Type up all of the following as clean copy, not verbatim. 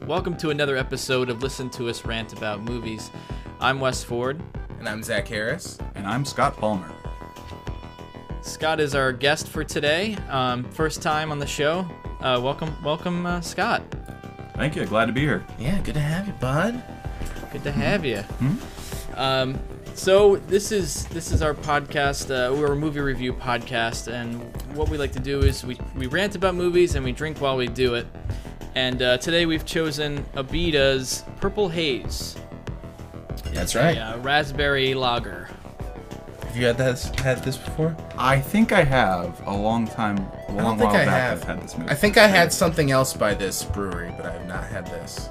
Welcome to another episode of Listen to Us Rant About Movies. I'm Wes Ford. And I'm Zach Harris. And I'm Scott Palmer. Scott is our guest for today. First time on the show. Welcome, Scott. Thank you. Glad to be here. Yeah, good to have you, bud. Good to have you. So this is our podcast. We're a movie review podcast, and what we like to do is we rant about movies and we drink while we do it. And today we've chosen Abita's Purple Haze. That's right. A raspberry lager. Have you had this before? I think I have a long while back. I've had this movie. I think I had something else by this brewery, but I have not had this.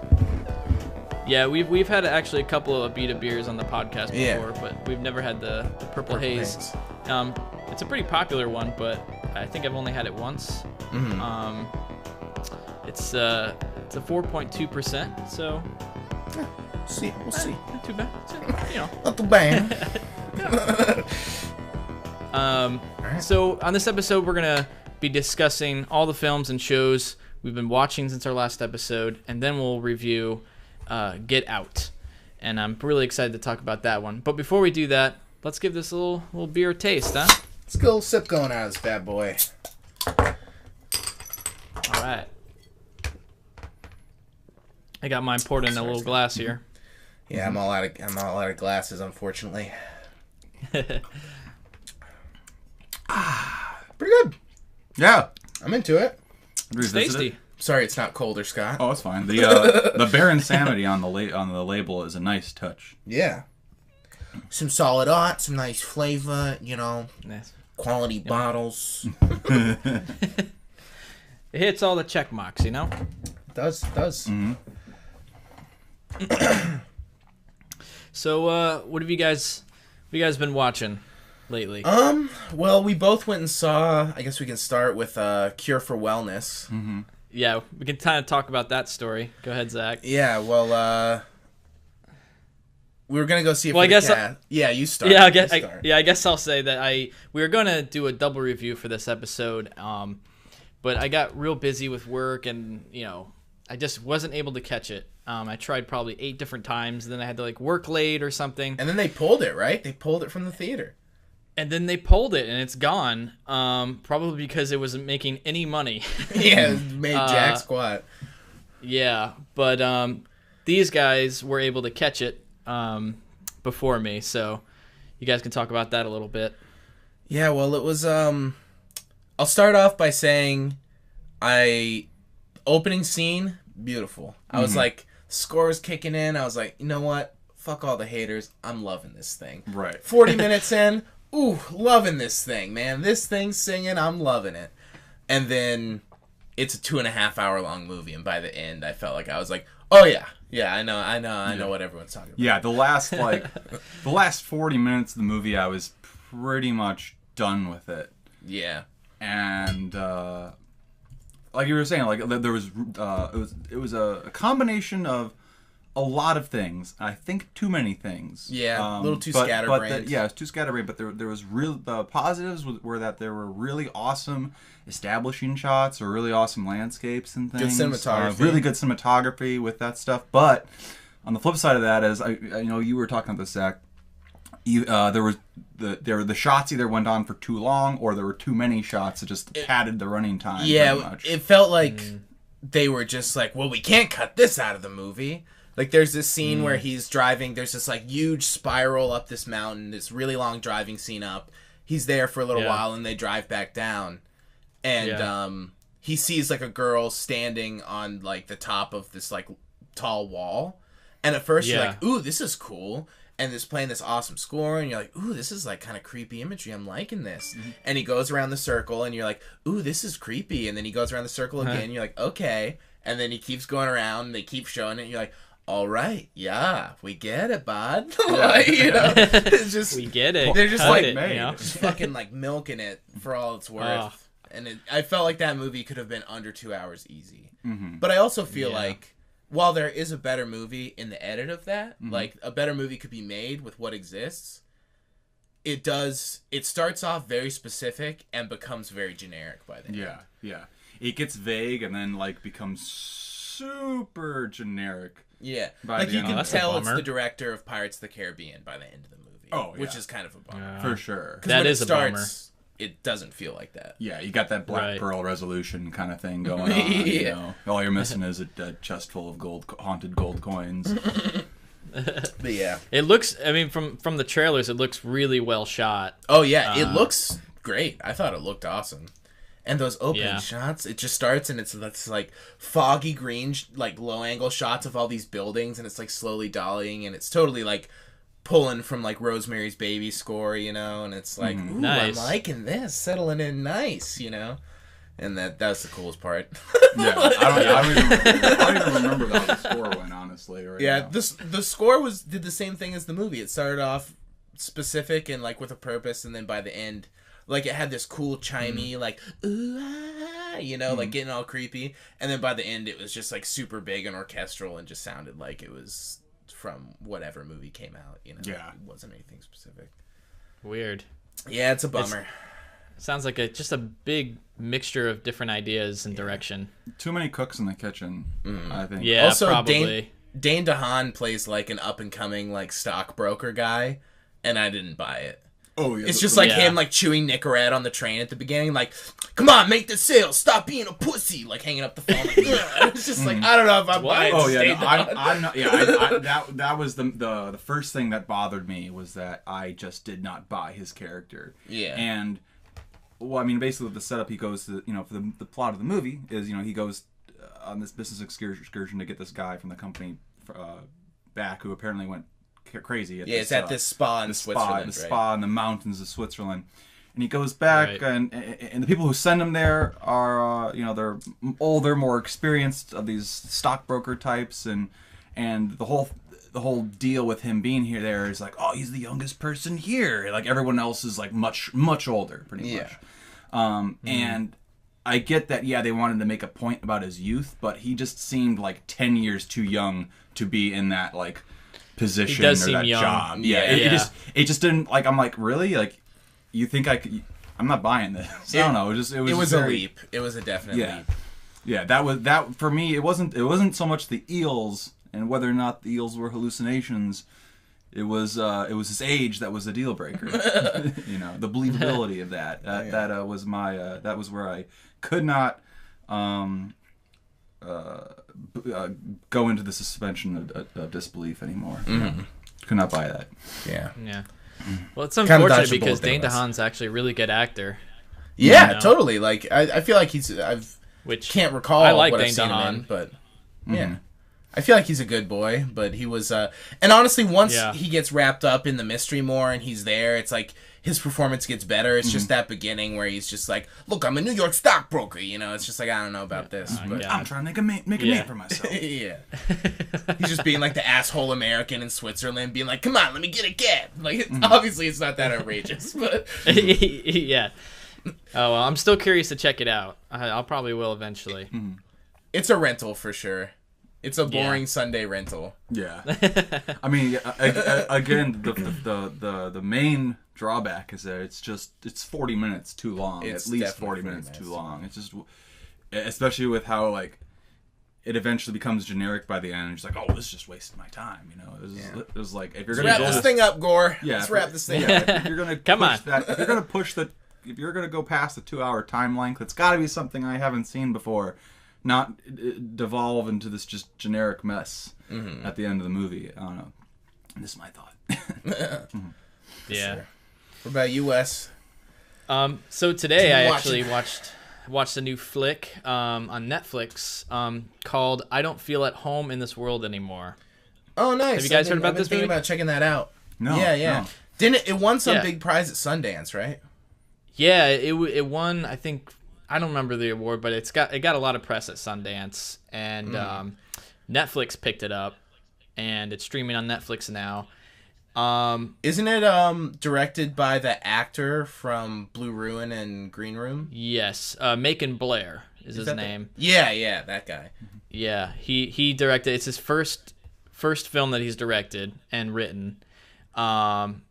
Yeah, we've had actually a couple of Abita beers on the podcast before, but we've never had the Purple Haze. It's a pretty popular one, but I think I've only had it once. Mm-hmm. It's a 4.2%, so We'll see. Not too bad. Not too bad. Right. So on this episode, we're gonna be discussing all the films and shows we've been watching since our last episode, and then we'll review Get Out. And I'm really excited to talk about that one. But before we do that, let's give this a little beer taste, huh? Let's get a little sip going out of this bad boy. All right. I got mine poured in a little glass here. Yeah, I'm all out of glasses, unfortunately. Pretty good. Yeah, I'm into it. It's tasty. Sorry, it's not colder, Scott. Oh, it's fine. The Bare Insanity on the label is a nice touch. Yeah. Some solid art, some nice flavor, Nice. Quality bottles. It hits all the check marks, It does. Mm-hmm. So, what have you guys been watching lately? Well, we both went and saw, I guess we can start with Cure for Wellness. Mm-hmm. Yeah, we can kind of talk about that story. Go ahead, Zach. Yeah, well, we were going to go see it well, for I guess Yeah, you start. Yeah, I guess I'll say that we were going to do a double review for this episode, but I got real busy with work and, I just wasn't able to catch it. I tried probably 8 different times, and then I had to work late or something. And then they pulled it, right? They pulled it from the theater. And then they pulled it, and it's gone. Probably because it wasn't making any money. Yeah, it made jack squat. Yeah, but these guys were able to catch it before me, so you guys can talk about that a little bit. Yeah, well, it was. I'll start off by saying, opening scene, beautiful. I was like, score was kicking in. I was like, you know what? Fuck all the haters. I'm loving this thing. Right. 40 minutes in, ooh, loving this thing, man. This thing's singing. I'm loving it. And then it's a 2.5 hour long movie, and by the end, I felt like I was like, oh yeah, I know what everyone's talking about. Yeah, the last 40 minutes of the movie, I was pretty much done with it. Yeah. And like you were saying, there was it was a combination of a lot of things. I think too many things. Yeah, a little too scatterbrained. Yeah, it was too scatterbrained. But there was the positives were that there were really awesome establishing shots or really awesome landscapes and things. Good cinematography. Really good cinematography with that stuff. But on the flip side of that is, I you were talking about this, Zach. There was the shots either went on for too long or there were too many shots that just padded the running time. Yeah, pretty much. it felt like they were just like, well, we can't cut this out of the movie. Like, there's this scene where he's driving. There's this huge spiral up this mountain. This really long driving scene up. He's there for a little while, and they drive back down. And he sees a girl standing on the top of this tall wall. And at first you're like, ooh, this is cool. And it's playing this awesome score, and you're like, ooh, this is kind of creepy imagery. I'm liking this. Mm-hmm. And he goes around the circle, and you're like, ooh, this is creepy. And then he goes around the circle again, and you're like, okay. And then he keeps going around, and they keep showing it, and you're like, all right, yeah, we get it, bud. It's just, we get it. They're just just fucking milking it for all it's worth. And I felt like that movie could have been under 2 hours easy. Mm-hmm. But I also feel like, while there is a better movie in the edit of that, a better movie could be made with what exists, it starts off very specific and becomes very generic by the end. Yeah. It gets vague and then becomes super generic. Yeah, By like the you end. can That's a tell it's bummer. the director of Pirates of the Caribbean by the end of the movie. Oh, yeah. Which is kind of a bummer. For sure. Because That when is it a bummer. starts, it doesn't feel like that. Yeah, you got that Black Right. Pearl resolution kind of thing going on. Yeah. You know, all you're missing is a chest full of haunted gold coins. But yeah. It looks. I mean, from the trailers, it looks really well shot. Oh yeah, it looks great. I thought it looked awesome. And those opening Yeah. shots, it just starts and it's like foggy green, like low angle shots of all these buildings, and it's like slowly dollying, and it's totally like pulling from like Rosemary's Baby score, you know, and it's like, ooh, Nice. I'm liking this, settling in nice, you know, and that's the coolest part. Yeah, I don't even remember how the score went, honestly. Right Yeah, now. the score did the same thing as the movie. It started off specific and like with a purpose, and then by the end, like it had this cool chimey like ooh, ah, you know, like getting all creepy, and then by the end it was just like super big and orchestral and just sounded like it was from whatever movie came out. You know, Yeah. it wasn't anything specific. Weird. Yeah, it's a bummer. Sounds like just a big mixture of different ideas and direction. Too many cooks in the kitchen, I think. Yeah, Also, probably. Dane DeHaan plays like an up and coming like stockbroker guy, and I didn't buy it. Oh, yeah. It's just like Yeah. him like chewing Nicorette on the train at the beginning, like, "Come on, make the sale. Stop being a pussy." Like hanging up the phone. Like, it's just like I don't know if I'm buying. Oh yeah, Dane no, DeHaan. I'm not. Yeah, that was the first thing that bothered me was that I just did not buy his character. Yeah. And well, I mean, basically with the setup, he goes to for the plot of the movie is he goes on this business excursion to get this guy from the company back who apparently went crazy. Yeah, it's at this spa in Switzerland, the right? spa in the mountains of Switzerland. And he goes back, Right. and the people who send him there are, they're older, more experienced of these stockbroker types, and the whole deal with him being here there is like, oh, he's the youngest person here. Like everyone else is like much older, pretty much. And I get that, yeah, they wanted to make a point about his youth, but he just seemed like 10 years too young to be in that like position does or seem that young. job. Yeah. It just didn't like. I'm like, really? Like, you think I could? I'm not buying this. I don't know. It was It was very, a leap. It was a definite Yeah, leap. yeah. That for me. It wasn't so much the eels and whether or not the eels were hallucinations. It was his age that was a deal breaker. The believability of that. That was my. That was where I could not. Go into the suspension of disbelief anymore. Could not buy that. Yeah. Yeah. Well, it's of unfortunate dodged a because bullet there, Dane Wes. DeHaan's actually a really good actor, Yeah, know? totally. Like I feel like which can't recall I like what Dane I've seen him in, DeHaan. but yeah. I feel like he's a good boy, but he was and honestly once Yeah. he gets wrapped up in the mystery more and he's there, it's like his performance gets better. It's just that beginning where he's just like, "Look, I'm a New York stockbroker," It's just like, I don't know about this, but yeah. I'm trying to make a name for myself. yeah. He's just being like the asshole American in Switzerland, being like, "Come on, let me get a cab." Like, obviously, it's not that outrageous, but yeah. Oh, well, I'm still curious to check it out. I'll probably will eventually. it's a rental for sure. It's a boring Sunday rental. Yeah, I mean, again, the main drawback is that it's 40 minutes too long. It's At least definitely 40 minutes too long. It's just, especially with how like it eventually becomes generic by the end. It's like, oh, this is just wasting my time. It was like if you're Let's gonna wrap go this thing up, Gore. Yeah, Let's wrap this thing up. Yeah, if you're gonna Come push on. that, if you're gonna push the, if you're gonna go past the 2-hour time length, it's got to be something I haven't seen before, not devolve into this just generic mess at the end of the movie. I don't know. This is my thought. Yeah. Sure. What about you, Wes? So today I Watch actually it. watched a new flick on Netflix called "I Don't Feel at Home in This World Anymore." Oh, nice. Have you guys heard about I've been this thinking movie? about checking that out. No, Yeah. no. Didn't it won some Yeah. big prize at Sundance, right? Yeah, it won. I think I don't remember the award, but it got a lot of press at Sundance, and Netflix picked it up, and it's streaming on Netflix now. Isn't it directed by the actor from Blue Ruin and Green Room? Yes, Macon Blair is his that name. Yeah, that guy. Yeah, he directed. It's his first film that he's directed and written, and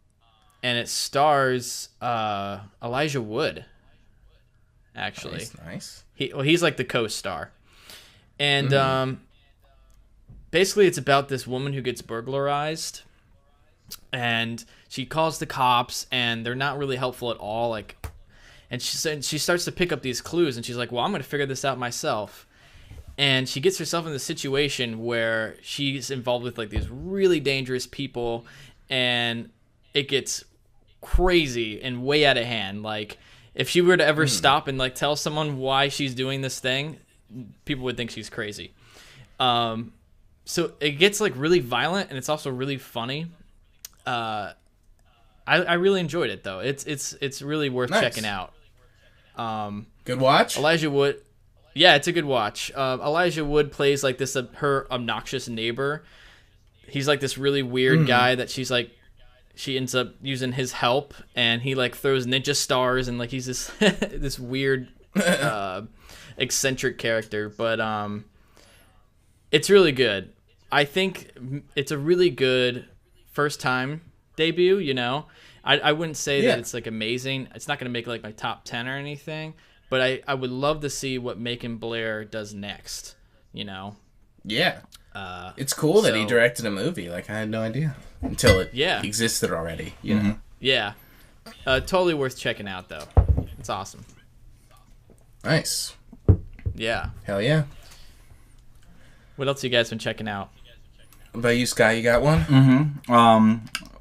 it stars Elijah Wood. Actually, Nice. he's like the co-star, and basically it's about this woman who gets burglarized, and she calls the cops, and they're not really helpful at all. Like, and she starts to pick up these clues, and she's like, well, I'm going to figure this out myself. And she gets herself in the situation where she's involved with like these really dangerous people, and it gets crazy and way out of hand. Like, if she were to ever stop and like tell someone why she's doing this thing, people would think she's crazy. So it gets like really violent, and it's also really funny. I really enjoyed it though. It's really worth checking out. Good watch. Elijah Wood. Yeah, it's a good watch. Elijah Wood plays like this her obnoxious neighbor. He's like this really weird guy that she ends up using his help, and he like throws ninja stars, and like he's this this weird eccentric character, but it's really good. I think it's a really good first time debut, you know. I wouldn't say that it's like amazing. It's not going to make like my top 10 or anything, but I would love to see what Macon Blair does next, you know. Yeah. It's cool that he directed a movie. Like, I had no idea until it existed already, you know. Yeah. Totally worth checking out though. It's awesome. Nice. Yeah. Hell yeah. What else you guys been checking out? What about you, Sky? You got one?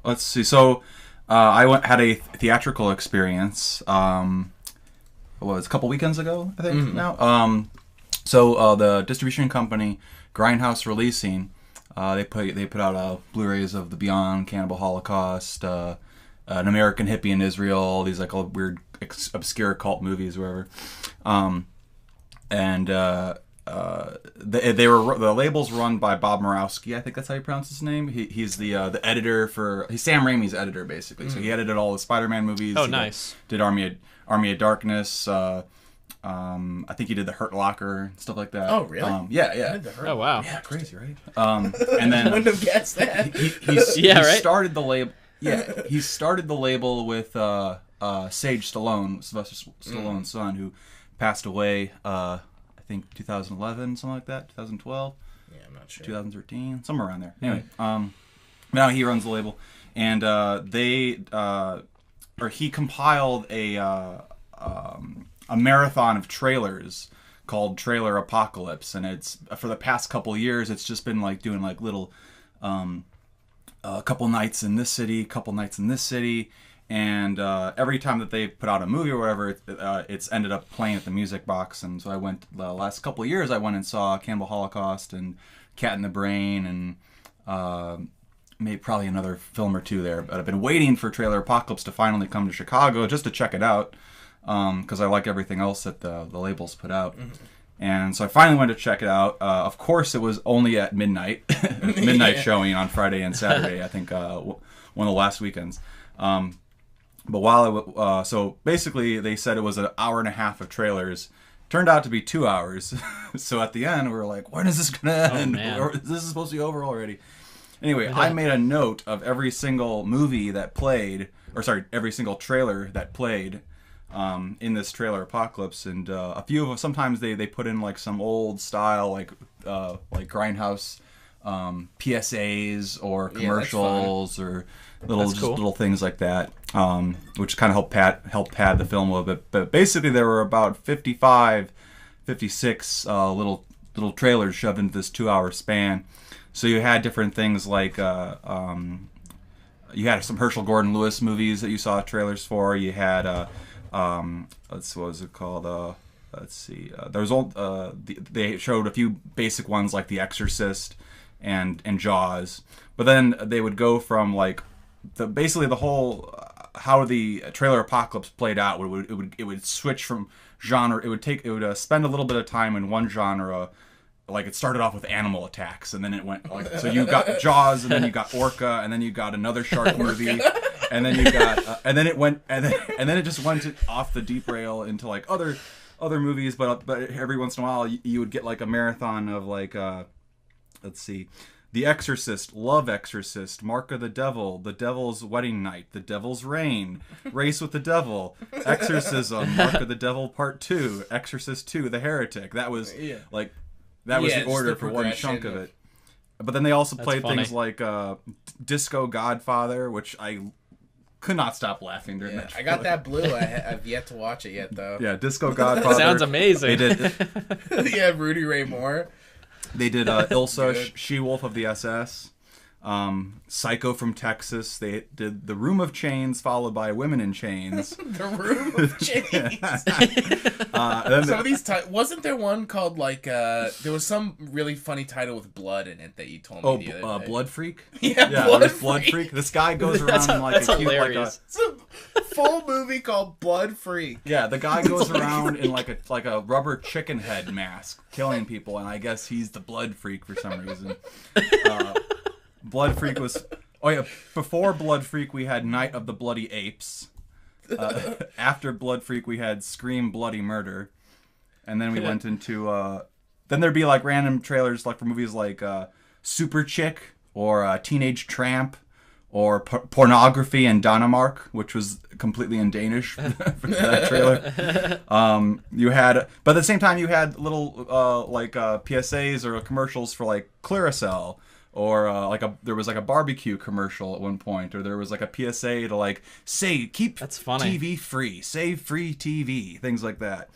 Let's see. So, I had a theatrical experience. What was it, a couple weekends ago, I think now. So the distribution company Grindhouse Releasing, they put out Blu-rays of The Beyond, Cannibal Holocaust, An American Hippie in Israel, all these like all weird obscure cult movies, whatever. They were the label's run by Bob Murawski. I think that's how you pronounce his name. He's the editor he's Sam Raimi's editor basically. So he edited all the Spider-Man movies. Oh, nice. Did Army of Darkness. I think he did the Hurt Locker and stuff like that. Oh, really? Yeah. Oh, wow. Yeah, crazy, right? And then I wouldn't have guessed that. He started the label. Yeah, he started the label with Sage Stallone, Sylvester Stallone's son, who passed away. I think 2011, something like that. 2012. Yeah, I'm not sure. 2013, somewhere around there. Anyway, now he runs the label, and he compiled a marathon of trailers called Trailer Apocalypse, and it's for the past couple years. It's just been like doing like little, a couple nights in this city, couple nights in this city. And every time that they put out a movie or whatever, it's ended up playing at the Music Box. And so I went the last couple of years. I went and saw Cannibal Holocaust and Cat in the Brain, and maybe probably another film or two there. But I've been waiting for Trailer Apocalypse to finally come to Chicago just to check it out, because I like everything else that the labels put out. And so I finally went to check it out. Of course, it was only at midnight, showing on Friday and Saturday. I think one of the last weekends. But while so basically they said it was an hour and a half of trailers. Turned out to be 2 hours. So at the end we were like, when is this gonna end? Or, this is supposed to be over already. Anyway, I made a note of every single movie that played, every single trailer that played in this Trailer Apocalypse, and a few of them, sometimes they put in like some old style like Grindhouse PSAs or commercials or little things like that, which kind of help pad the film a little bit. But basically there were about 56 little trailers shoved into this 2 hour span. So you had different things like you had some Herschel Gordon Lewis movies that you saw trailers for. You had what was it called? There was they showed a few basic ones like The Exorcist and Jaws, but then they would go from like basically the whole how the Trailer Apocalypse played out. It would switch from genre. It would spend a little bit of time in one genre. Like it started off with animal attacks, and then it went like, so you got Jaws, and then you got Orca, and then you got another shark movie, and then you got and then it just went off the deep rail into like other movies. But every once in a while you would get like a marathon of like let's see, The Exorcist, Love Exorcist, Mark of the Devil, The Devil's Wedding Night, The Devil's Reign, Race with the Devil, Exorcism, Mark of the Devil Part 2, Exorcist 2, The Heretic. That was like. That was the order for one chunk of it. But then they also played funny. things like Disco Godfather, which I could not stop laughing during that. I got that blue. I've yet to watch it yet, though. Yeah, Disco Godfather. Sounds amazing. They did. Yeah, Rudy Ray Moore. They did Ilsa, She-Wolf of the SS. Psycho from Texas. They did The Room of Chains, followed by Women in Chains. The Room of Chains. Some of these wasn't there one called like there was some really funny title with blood in it that you told me the other day. Blood Freak. Yeah, Blood Freak. This guy goes around in like that's a cute, hilarious. It's a full movie called Blood Freak. yeah, the guy goes around in like a rubber chicken head mask, killing people, and I guess he's the Blood Freak for some reason. Blood Freak was... Oh, yeah. Before Blood Freak, we had Night of the Bloody Apes. After Blood Freak, we had Scream Bloody Murder. And then we went into... then there'd be, like, random trailers like for movies like Super Chick or Teenage Tramp or Pornography in Denmark, which was completely in Danish for that trailer. You had... But at the same time, you had little, PSAs or commercials for, like, Clearasil. Or there was like a barbecue commercial at one point, or there was like a PSA to like keep TV free, save free TV, things like that.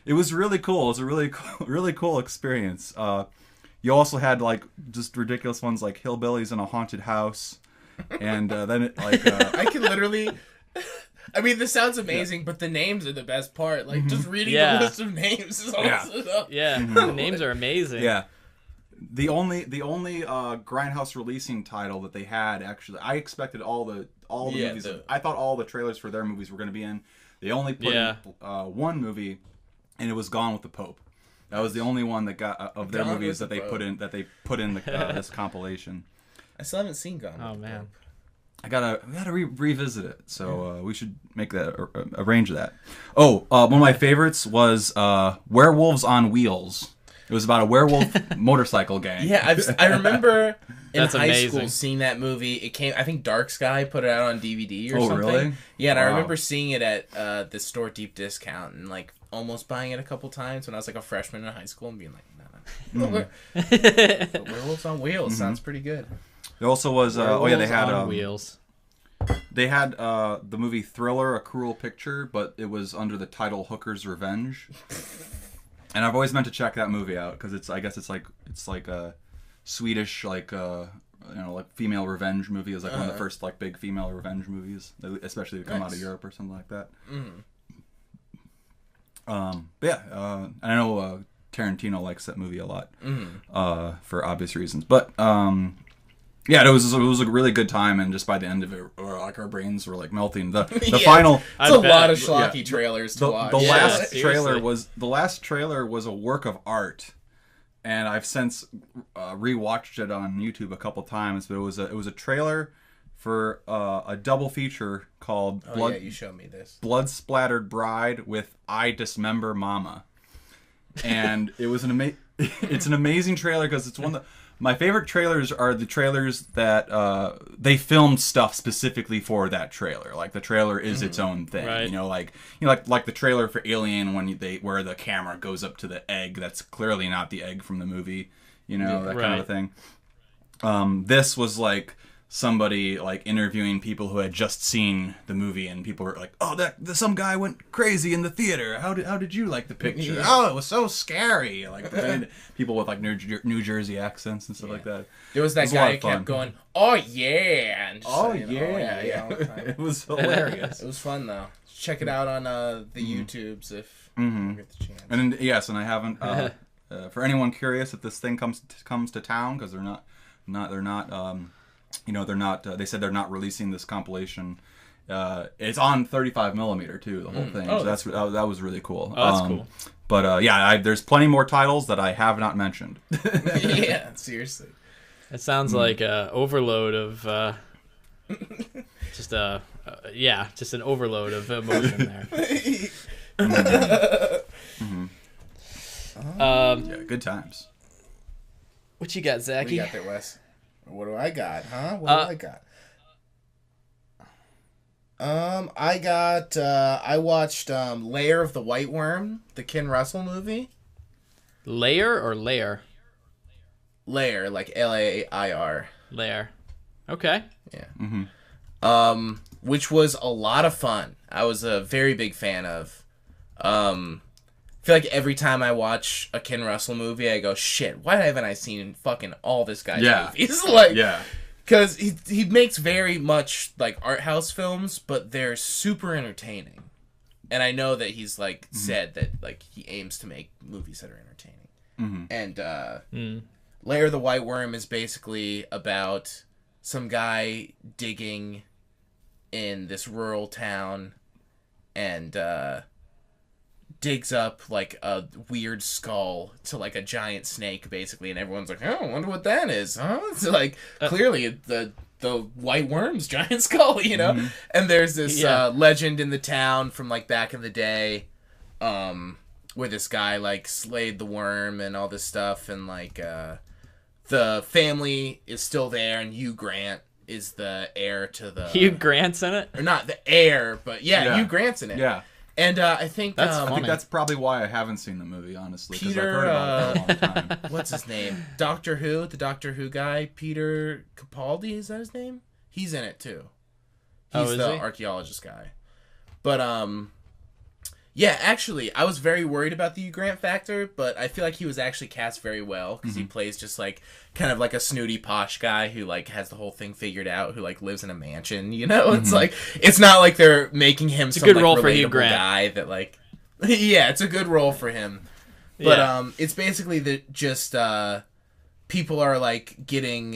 It was really cool. It was a really cool experience. You also had like just ridiculous ones like Hillbillies in a Haunted House, and then I can literally. I mean, this sounds amazing, but the names are the best part. Like just reading the list of names is awesome. Yeah, the names are amazing. Yeah. The only Grindhouse releasing title that they had, actually, I expected all the movies. I thought all the trailers for their movies were going to be in. They only put in one movie, and it was Gone with the Pope. That was the only one that got of their movies that they put in this compilation. I still haven't seen Gone. Oh man, I gotta revisit it. So we should make that arrange that. Oh, one of my favorites was Werewolves on Wheels. It was about a werewolf motorcycle gang. Yeah, I remember in high amazing. school seeing that movie. It came, I think Dark Sky put it out on DVD or something. Oh, really? Yeah, and I remember seeing it at the store Deep Discount and like almost buying it a couple times when I was like a freshman in high school and being like, no. Werewolves on Wheels sounds pretty good. There also was they had on Wheels. They had the movie Thriller, A Cruel Picture, but it was under the title Hooker's Revenge. And I've always meant to check that movie out because it's like a Swedish like female revenge movie. It was like one of the first like big female revenge movies, especially to come out of Europe or something like that. And I know Tarantino likes that movie a lot for obvious reasons. But it was a really good time, and just by the end of it, like our brains were like melting. The final, it's a lot of schlocky trailers to watch. The last trailer was a work of art, and I've since rewatched it on YouTube a couple times. But it was a trailer for a double feature called you showed me this Blood Splattered Bride with I Dismember Mama, and it was it's an amazing trailer because it's one of my favorite trailers are the trailers that they filmed stuff specifically for that trailer. Like the trailer is its own thing, right. like the trailer for Alien where the camera goes up to the egg that's clearly not the egg from the movie, that kind of a thing. This was like somebody like interviewing people who had just seen the movie, and people were like, "Oh, some guy went crazy in the theater. How did you like the picture? Oh, it was so scary." Like people with like New Jersey accents and stuff like that. There was that guy who kept going, "Oh yeah," and just yeah. It was hilarious. It was fun though. Check it out on the YouTubes if you get the chance. And then, I haven't. For anyone curious if this thing comes to town, because they're not. They said they're not releasing this compilation. It's on 35 millimeter too, the whole thing. So that was really cool. Oh, that's cool. But there's plenty more titles that I have not mentioned. Yeah, seriously. It sounds like a overload of just an overload of emotion there. Good times. What you got, Zachy? What you got there, Wes? What do I got, huh? What do I got? I watched Lair of the White Worm, the Ken Russell movie. Layer or Lair? Lair, like Lair. Lair. Okay. Yeah. Mm-hmm. Which was a lot of fun. I was a very big fan of. I feel like every time I watch a Ken Russell movie, I go, shit, why haven't I seen fucking all this guy's movies? Like, yeah. Because he makes very much, like, art house films, but they're super entertaining. And I know that he's, like, said that, like, he aims to make movies that are entertaining. And, Lair of the White Worm is basically about some guy digging in this rural town and, digs up, like, a weird skull to, like, a giant snake, basically, and everyone's like, oh, I wonder what that is, huh? It's like, clearly, the white worm's giant skull, you know? Mm-hmm. And there's this legend in the town from, like, back in the day, where this guy, like, slayed the worm and all this stuff, and, like, the family is still there, and Hugh Grant is the heir to the... Hugh Grant's in it? Or not the heir, but, Hugh Grant's in it. Yeah. And I think I think that's probably why I haven't seen the movie, honestly. Because I've heard about it for a long time. What's his name? Doctor Who, the Doctor Who guy, Peter Capaldi, is that his name? He's in it too. He's the archaeologist guy. But yeah, actually, I was very worried about the Hugh Grant factor, but I feel like he was actually cast very well because he plays just like kind of like a snooty posh guy who like has the whole thing figured out, who like lives in a mansion. You know, it's like it's not like they're making him some good like role for relatable Hugh Grant. guy that like yeah, it's a good role for him. But it's basically that just people are like getting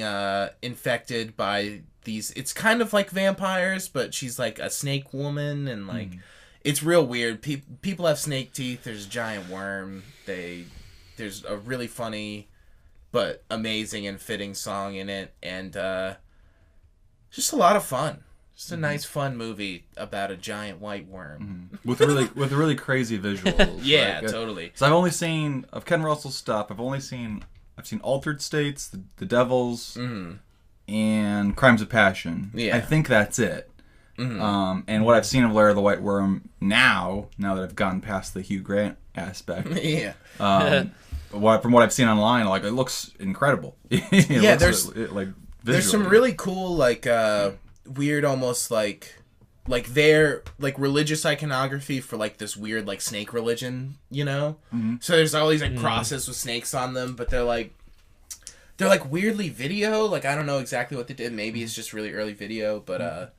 infected by these. It's kind of like vampires, but she's like a snake woman and like. It's real weird. People have snake teeth. There's a giant worm. There's a really funny but amazing and fitting song in it. And just a lot of fun. Just a nice, fun movie about a giant white worm. With really crazy visuals. Yeah, totally. So I've only seen, of Ken Russell's stuff, I've seen Altered States, The Devils, and Crimes of Passion. Yeah. I think that's it. And what I've seen of Lair of the White Worm now that I've gotten past the Hugh Grant aspect, from what I've seen online, like it looks incredible. There's some really cool, like weird, almost like their like religious iconography for like this weird like snake religion, you know. So there's all these like crosses with snakes on them, but they're like weirdly video. Like I don't know exactly what they did. Maybe it's just really early video, but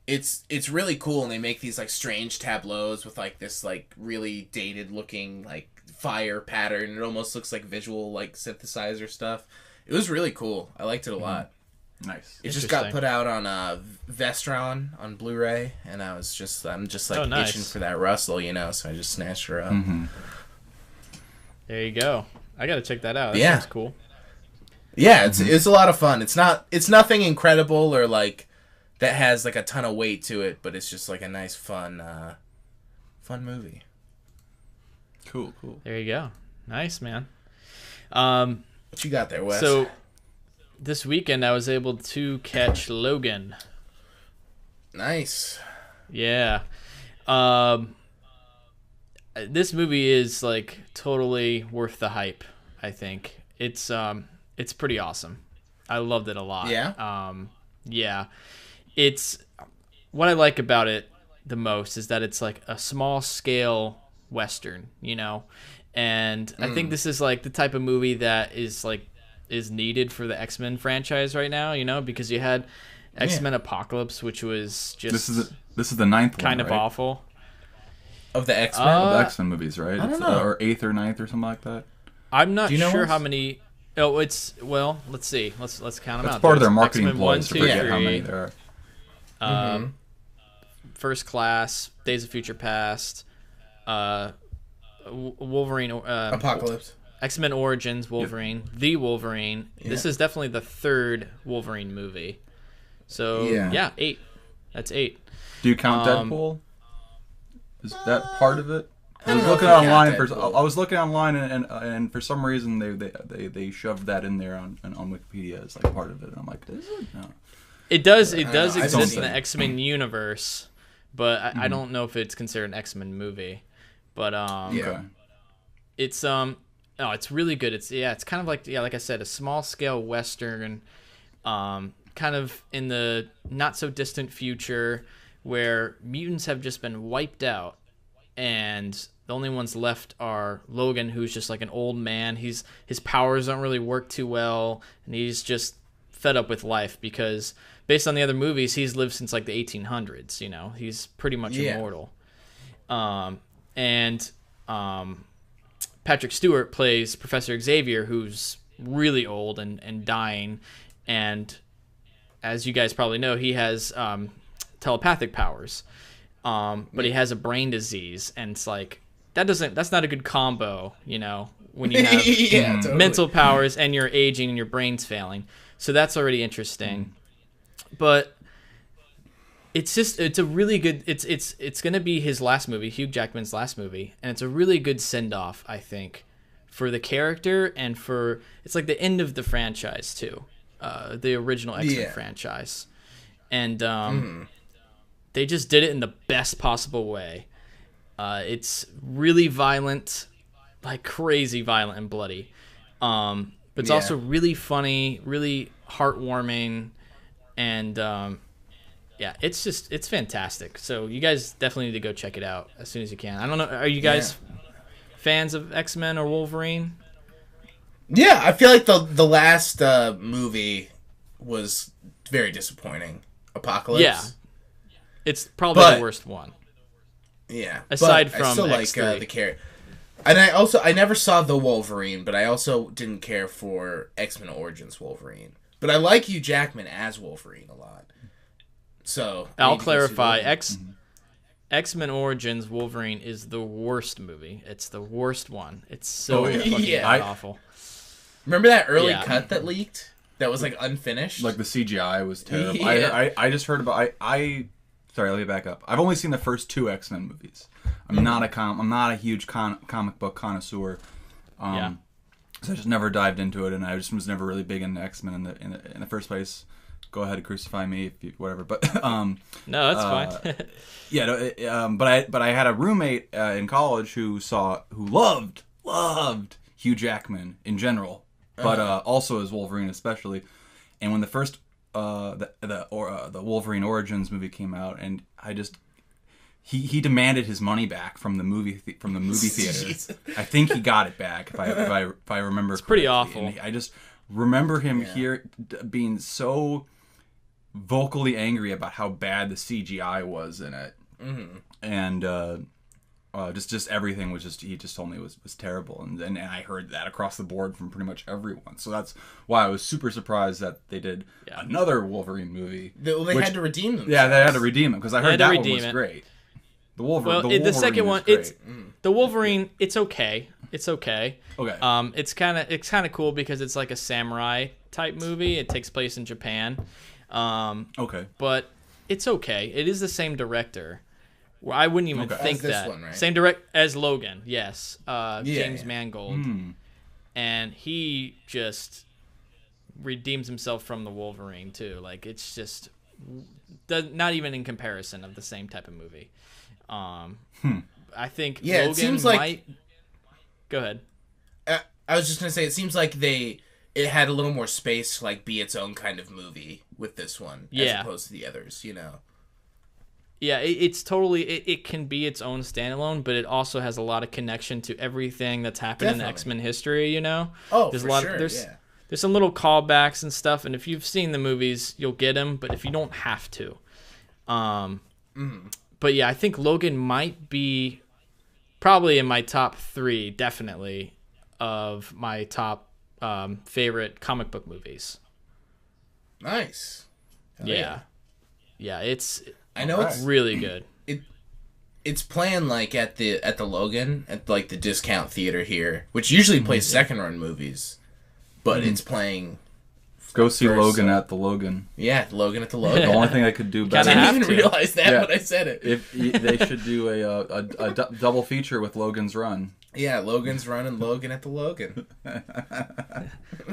It's really cool, and they make these like strange tableaus with like this like really dated looking like fire pattern. It almost looks like visual like synthesizer stuff. It was really cool. I liked it a lot. Nice. It just got put out on Vestron on Blu-ray, and I'm just like itching for that Russell, you know. So I just snatched her up. There you go. I gotta check that out. That sounds cool. Yeah, it's a lot of fun. It's nothing incredible or like. That has like a ton of weight to it, but it's just like a nice, fun movie. Cool. There you go. Nice, man. What you got there, Wes? So this weekend I was able to catch Logan. Nice. Yeah. This movie is like totally worth the hype. I think it's pretty awesome. I loved it a lot. Yeah. Yeah. It's what I like about it the most is that it's like a small scale Western, you know, and I think this is like the type of movie that is needed for the X-Men franchise right now, you know, because you had X-Men Apocalypse, which was just this is the ninth kind one, of right? awful of the X-Men, of the X-Men movies, right? I don't know, or 8th or 9th or something like that. I'm not sure how many. Oh, let's see. Let's count them out. That's part of their marketing X-Men 1, ploys to 2, forget 3. how many there are. First Class, Days of Future Past, Wolverine, Apocalypse, X-Men Origins, Wolverine, The Wolverine. Yeah. This is definitely the third Wolverine movie. So 8. That's 8. Do you count Deadpool? Is that part of it? I was looking online and for some reason they shoved that in there on Wikipedia as like part of it. And I'm like, is it? No. It does exist in the X-Men universe, but I don't know if it's considered an X-Men movie. But it's Oh, it's really good. It's kind of like like I said, a small scale western, kind of in the not so distant future where mutants have just been wiped out, and the only ones left are Logan, who's just like an old man. His powers don't really work too well, and he's just fed up with life because based on the other movies, he's lived since like the 1800s. You know, he's pretty much immortal. Patrick Stewart plays Professor Xavier, who's really old and dying, and as you guys probably know, he has telepathic powers, but he has a brain disease, and it's like that's not a good combo, you know, when you have totally. mental powers and you're aging and your brain's failing. So that's already interesting, but it's a really good. It's gonna be his last movie, Hugh Jackman's last movie, and it's a really good send off, I think, for the character and for it's like the end of the franchise too, the original X-Men franchise, and they just did it in the best possible way. It's really violent, like crazy violent and bloody, but it's also really funny, really heartwarming, and it's fantastic. So you guys definitely need to go check it out as soon as you can. I don't know, are you guys fans of X-Men or Wolverine? Yeah, I feel like the last movie was very disappointing. Apocalypse. Yeah, it's probably the worst one. Yeah, aside but from I still X3. like the character. And I never saw the Wolverine, but I also didn't care for X-Men Origins Wolverine. But I like Hugh Jackman as Wolverine a lot. So I'll clarify. X-Men Origins Wolverine is the worst movie. It's the worst one. It's so fucking awful. Remember that early cut that leaked? That was like unfinished. Like the CGI was terrible. Yeah. I just heard about. Sorry, let me back up. I've only seen the first 2 X-Men movies. I'm not a huge comic book connoisseur. So I just never dived into it, and I just was never really big into X-Men in the first place. Go ahead and crucify me, whatever. But no, that's fine. But I had a roommate in college who loved Hugh Jackman in general, but also as Wolverine especially. And when the first the Wolverine Origins movie came out, and he demanded his money back from the movie theater. I think he got it back if I remember. It's pretty awful. And I just remember him being so vocally angry about how bad the CGI was in it, and just everything was he just told me was terrible, and I heard that across the board from pretty much everyone. So that's why I was super surprised that they did another Wolverine movie. They had to redeem them. Yeah, they had to redeem it because I heard that one was great. The second one, the Wolverine. It's okay. It's okay. Okay. It's kind of cool because it's like a samurai type movie. It takes place in Japan. Okay. But it's okay. It is the same director. Well, I wouldn't even think that. One, right? Same as Logan. Yes. James Mangold. And he just redeems himself from the Wolverine too. Like it's just not even in comparison of the same type of movie. I think Logan it seems like. Go ahead. I was just gonna say, it seems like it had a little more space to like be its own kind of movie with this one, as opposed to the others. You know. Yeah, it's totally. It can be its own standalone, but it also has a lot of connection to everything that's happened in X-Men history. You know. Oh, there's for a lot. Sure, There's some little callbacks and stuff, and if you've seen the movies, you'll get them. But if you don't have to, But yeah, I think Logan might be probably in my top 3, definitely, of my top favorite comic book movies. Nice. Yeah, it's really good. It's playing like at the Logan at like the discount theater here, which usually plays second run movies, but it's playing. Go see Logan at the Logan. Yeah, Logan at the Logan. The only thing I could do better. I didn't even realize that when I said it. If they should do a double feature with Logan's Run. Yeah, Logan's Run and Logan at the Logan.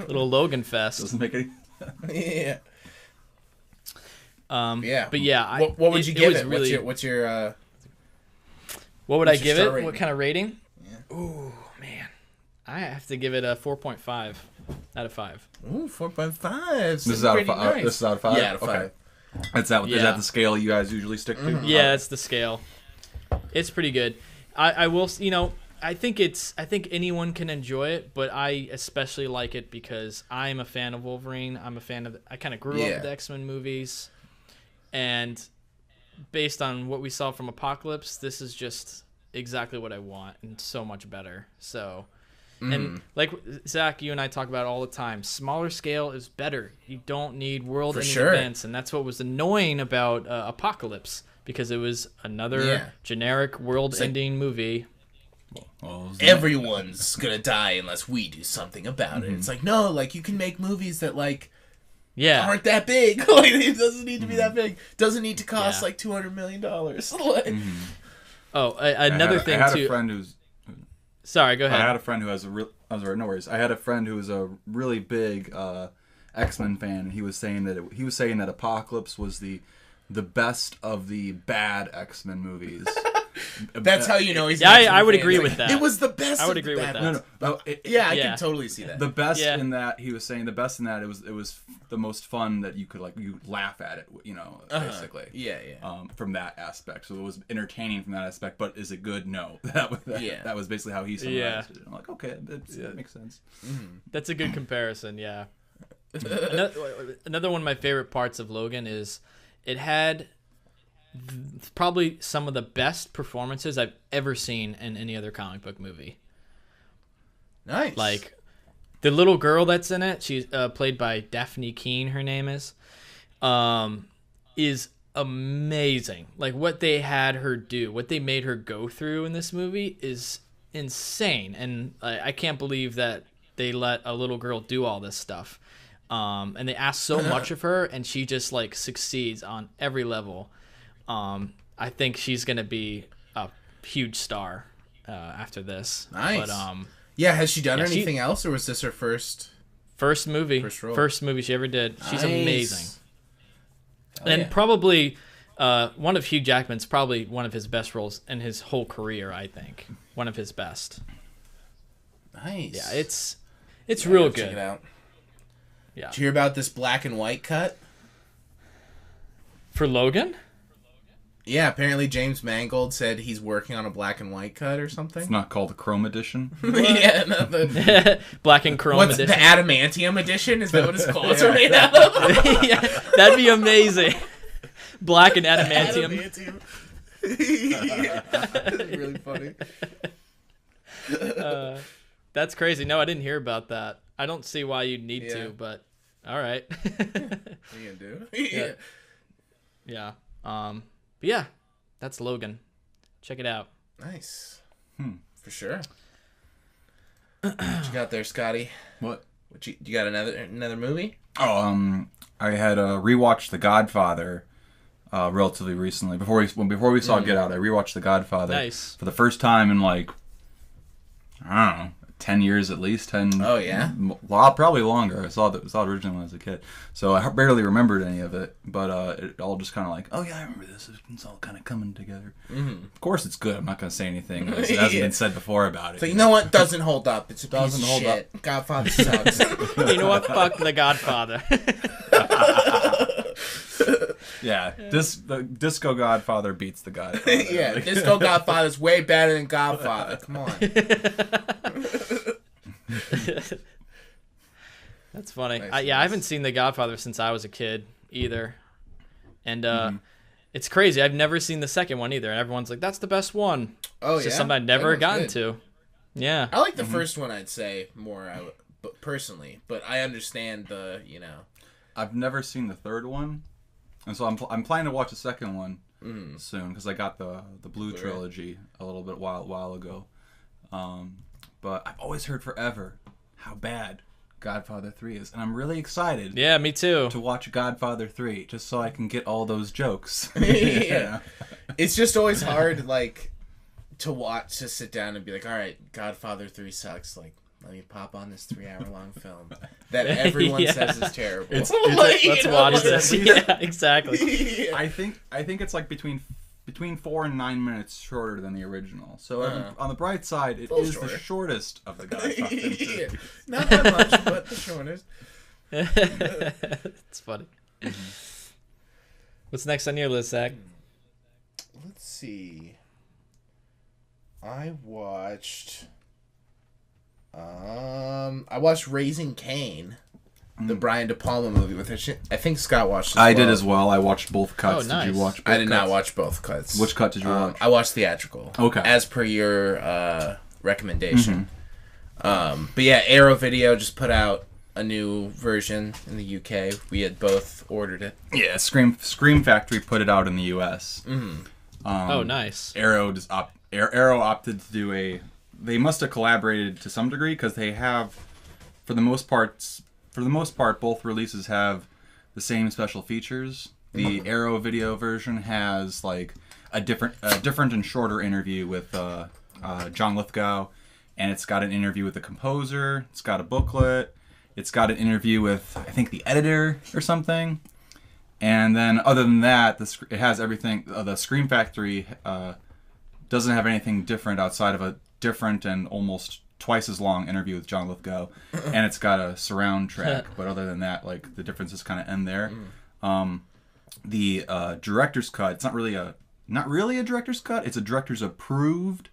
Little Logan fest. Doesn't make any. Yeah. But yeah, what would you give it? Really, what's your what would I give it? Rating? What kind of rating? Yeah. Ooh, man, I have to give it a 4.5 out of 5. Ooh, 4.5. This is out of 5. Nice. This is out of 5. Yeah, out of 5. Okay. Is that the scale you guys usually stick to? Mm-hmm. Yeah, it's the scale. It's pretty good. I will, I think anyone can enjoy it, but I especially like it because I'm a fan of Wolverine. I kind of grew up with the X-Men movies, and based on what we saw from Apocalypse, this is just exactly what I want and so much better. So, and like Zach, you and I talk about all the time, smaller scale is better. You don't need world-ending events, and that's what was annoying about Apocalypse, because it was another generic world-ending movie. Well, everyone's gonna die unless we do something about it. It's like, no, like, you can make movies that aren't that big. Like, it doesn't need to be that big. Doesn't need to cost like $200 million. Oh, another thing too. I had a friend who's. Sorry, go ahead. I had a friend who has no worries. I had a friend who was a really big X-Men fan, and he was saying that Apocalypse was the best of the bad X-Men movies. That's how you know he's. Yeah, I would agree with that. It was the best. I would agree with that. I can totally see that. The best in that, he was saying, it was the most fun that you could you laugh at it, basically. From that aspect, so it was entertaining from that aspect. But is it good? No. That was basically how he summarized it. I'm like, okay, that makes sense. That's a good comparison. Yeah. Another one of my favorite parts of Logan is it had probably some of the best performances I've ever seen in any other comic book movie. Nice. Like, the little girl that's in it, she's played by Daphne Keane, her name is amazing. Like, what they had her do, what they made her go through in this movie is insane. And I can't believe that they let a little girl do all this stuff. And they ask so much of her, and she just, succeeds on every level. I think she's gonna be a huge star after this. Nice. But, has she done anything else, or was this her first movie? First movie she ever did. She's amazing. And probably one of Hugh Jackman's probably one of his best roles in his whole career. I think one of his best. Nice. Yeah, it's real good. Check it out. Yeah. Did you hear about this black and white cut for Logan? Yeah, apparently James Mangold said he's working on a black and white cut or something. It's not called the Chrome Edition. Black and Chrome Edition. The Adamantium Edition? Is that what his clothes are made out of? Yeah, that'd be amazing. Black and adamantium. That's really funny. That's crazy. No, I didn't hear about that. I don't see why you'd need to, but all right. What are you gonna do? Yeah. But yeah, that's Logan. Check it out. Nice. For sure. What you got there, Scotty? What you got another movie? Oh, I had rewatched The Godfather relatively recently. Before we saw Get Out, I rewatched The Godfather for the first time in I don't know, 10 years at least. 10. Oh yeah. Probably longer. I saw it originally when I was a kid, so I barely remembered any of it. But it all just kind of oh yeah, I remember this. It's all kind of coming together. Of course, it's good. I'm not gonna say anything that hasn't been said before about it. So you know what? Doesn't hold up. It's a piece of shit. Godfather sucks. You know what? Fuck The Godfather. Yeah, the Disco Godfather beats The Godfather. Yeah, Disco Godfather's way better than Godfather. Come on. That's funny. Nice. I haven't seen The Godfather since I was a kid either, and it's crazy. I've never seen the second one either, and everyone's like, "That's the best one." Oh, it's just something I've never gotten to. Yeah, I like the first one. I'd say more, but personally, but I understand the I've never seen the third one. And so I'm planning to watch the second one soon, because I got the Blue trilogy a little bit while ago. But I've always heard forever how bad Godfather 3 is, and I'm really excited. Yeah, me too. To watch Godfather 3, just so I can get all those jokes. Yeah. It's just always hard, to sit down and be like, all right, Godfather 3 sucks. Let me pop on this 3-hour-long film that everyone says is terrible. Let's watch this. Yeah, exactly. I think it's between between 4 and 9 minutes shorter than the original. So on the bright side, it is the shortest of the Godfather yeah. Not that much, but the shortest. It's funny. What's next on your list, Zach? Let's see. I watched Raising Cain, the Brian De Palma movie with I think Scott watched it. I did as well. I watched both cuts. Oh, nice. Did you watch both I did cuts? not watch both cuts. Which cut did you watch? I watched theatrical. Okay. As per your recommendation. But yeah, Arrow Video just put out a new version in the UK. We had both ordered it. Yeah, Scream Factory put it out in the US. Oh, nice. Arrow opted to do they must have collaborated to some degree because they have, for the most part, both releases have the same special features. The Arrow Video version has like a different and shorter interview with John Lithgow, and it's got an interview with the composer. It's got a booklet. It's got an interview with, I think, the editor or something. And then other than that, it has everything. The Scream Factory doesn't have anything different outside of a different and almost twice as long interview with John Lithgow. And it's got a surround track. But other than that, like, the differences kind of end there. The director's cut, it's not really a director's cut. It's a director's approved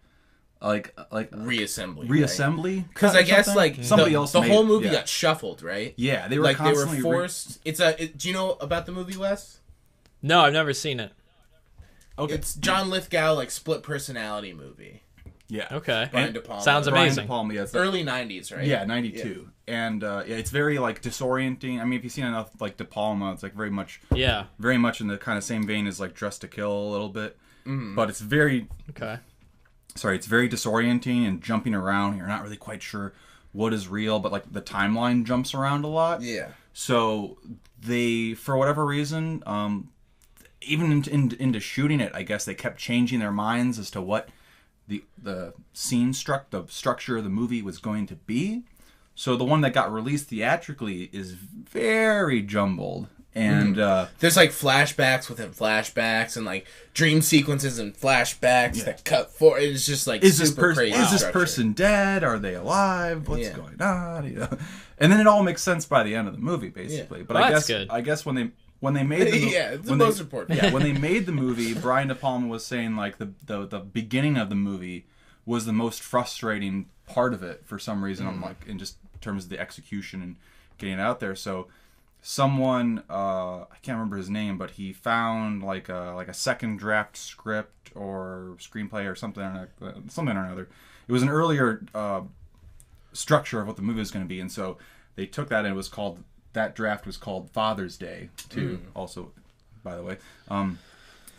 like reassembly because I guess like somebody else the made whole movie yeah. got shuffled, right? Yeah, they were constantly forced. Do you know about the movie, Wes? No, I've never seen it. Okay, it's John Lithgow like split personality movie. Yeah. Okay. Brian De Palma. Sounds amazing. Brian De Palma, yeah, early 90s, right? Yeah, 92. Yeah. And it's very like disorienting. I mean, if you've seen enough like De Palma, it's like very much in the kind of same vein as like Dressed to Kill a little bit. But it's very it's very disorienting and jumping around. You're not really quite sure what is real, but like the timeline jumps around a lot. Yeah. So they, for whatever reason, even into shooting it, I guess they kept changing their minds as to what the structure of the movie was going to be. So the one that got released theatrically is very jumbled. And there's like flashbacks within flashbacks and like dream sequences and flashbacks that cut for. It's just like super crazy. Is this person dead? Are they alive? What's going on? You know? And then it all makes sense by the end of the movie, basically. But I guess when they made the it's the most important. Yeah, when they made the movie, Brian De Palma was saying like the beginning of the movie was the most frustrating part of it for some reason. I'm like in just terms of the execution and getting it out there. So someone I can't remember his name, but he found like a second draft script or screenplay or something or another. It was an earlier structure of what the movie was going to be, and so they took that and that draft was called Father's Day too. Also, by the way,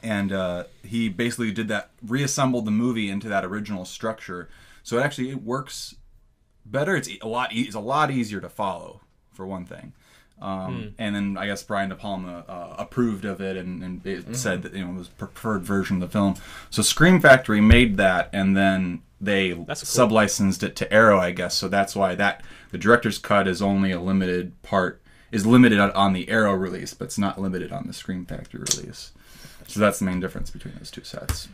and he basically did that, reassembled the movie into that original structure. So it works better. It's a lot easier to follow, for one thing. And then I guess Brian De Palma approved of it and it said that it was a preferred version of the film. So Scream Factory made that, and then they sub-licensed it to Arrow, I guess. So that's why the director's cut is only a limited on the Arrow release, but it's not limited on the Scream Factory release. So that's the main difference between those two sets.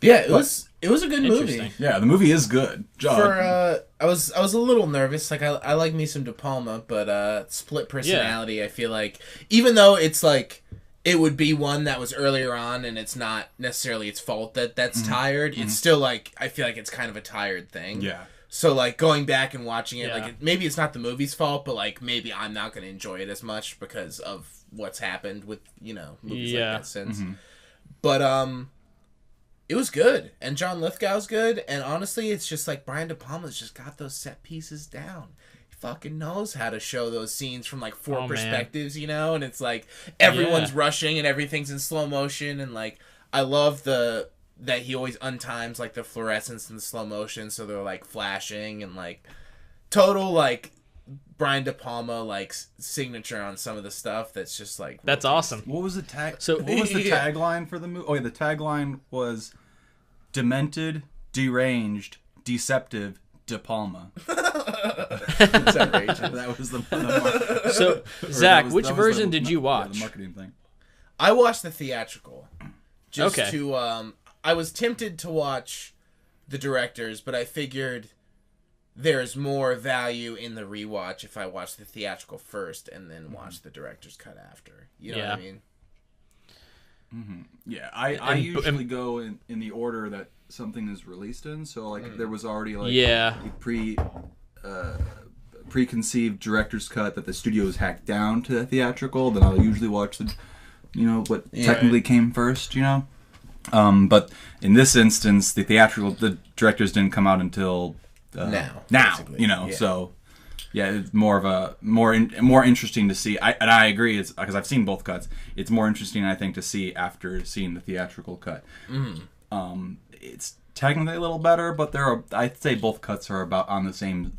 Yeah, it was a good movie. Yeah, the movie is good. I was a little nervous. Like I like me some De Palma, but split personality. Yeah. I feel like even though it's like it would be one that was earlier on, and it's not necessarily its fault that's tired. It's still like I feel like it's kind of a tired thing. Yeah. So like going back and watching it, like maybe it's not the movie's fault, but like maybe I'm not going to enjoy it as much because of what's happened with movies like that since. But it was good, and John Lithgow's good, and honestly, it's just like Brian De Palma's just got those set pieces down. He fucking knows how to show those scenes from like four perspectives, and it's like everyone's rushing and everything's in slow motion, and like I love that he always untimes like the fluorescence and the slow motion, so they're like flashing and like total like Brian De Palma like signature on some of the stuff that's just like that's awesome. What was the tagline for the movie? Oh yeah, the tagline was demented, deranged, deceptive, De Palma. That's outrageous. That was the So Zach, which version did you watch? Yeah, the marketing thing. I watched the theatrical. just Okay. to I was tempted to watch the director's, but I figured there's more value in the rewatch if I watch the theatrical first and then watch the director's cut after. You know what I mean? Mm-hmm. Yeah, I usually go in the order that something is released in. So like, if there was already like a preconceived director's cut that the studios hacked down to the theatrical, then I'll usually watch the, what technically came first. But in this instance, the directors didn't come out until now. Yeah. So yeah, it's more of a more interesting to see. I agree. It's because I've seen both cuts. It's more interesting, I think, to see after seeing the theatrical cut. It's technically a little better, but I'd say both cuts are about on the same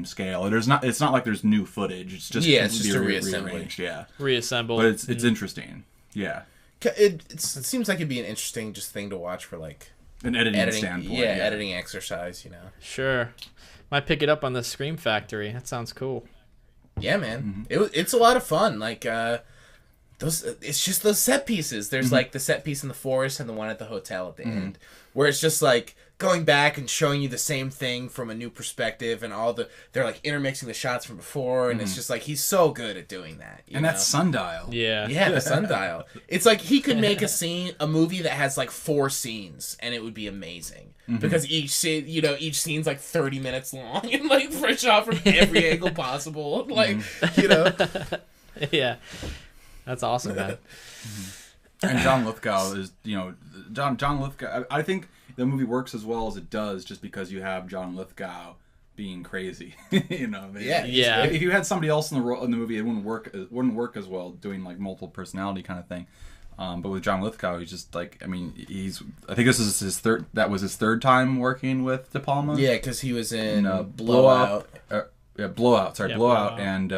scale. It's not like there's new footage. It's just it's just a reassembly. Rearranged. Yeah, Reassembled. But it's interesting. Yeah, it seems like it'd be an interesting just thing to watch for like an editing standpoint. Yeah, editing exercise. Sure. Might pick it up on the Scream Factory. That sounds cool. Yeah, man. It's a lot of fun. Like it's just those set pieces. There's like the set piece in the forest and the one at the hotel at the end, where it's just like going back and showing you the same thing from a new perspective, and they're like intermixing the shots from before, and it's just like he's so good at doing that. And that's Sundial. Yeah, the Sundial. It's like he could make a movie that has like 4 scenes, and it would be amazing. Because each scene's like 30 minutes long and like fresh shot from every angle possible. Like, Yeah. That's awesome, man. And John Lithgow is, John Lithgow. I think the movie works as well as it does just because you have John Lithgow being crazy. Yeah. If you had somebody else in the movie, it wouldn't work as well, doing like multiple personality kind of thing. But with John Lithgow, he's just like, I think this is his third. That was his third time working with De Palma. Yeah, because he was in Blowout. Blowout. Sorry, Blowout, Blowout. and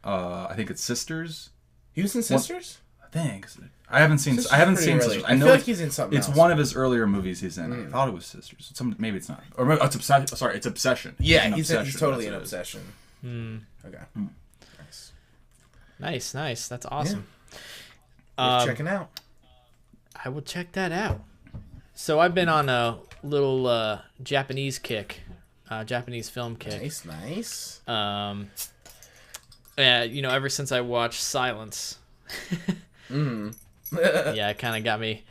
I think it's Sisters. He was in Sisters. I think I haven't seen. Sisters I haven't is seen pretty Sisters. early. I know feel like he's in something else. It's one of his earlier movies he's in. I thought it was Sisters. Maybe it's not. Or maybe it's Obsession. Sorry, it's Obsession. Yeah, he's totally in Obsession. Okay. Nice. That's awesome. Check it out. I will check that out. So I've been on a little Japanese kick, Japanese film kick. Nice. Ever since I watched Silence. Yeah, it kind of got me.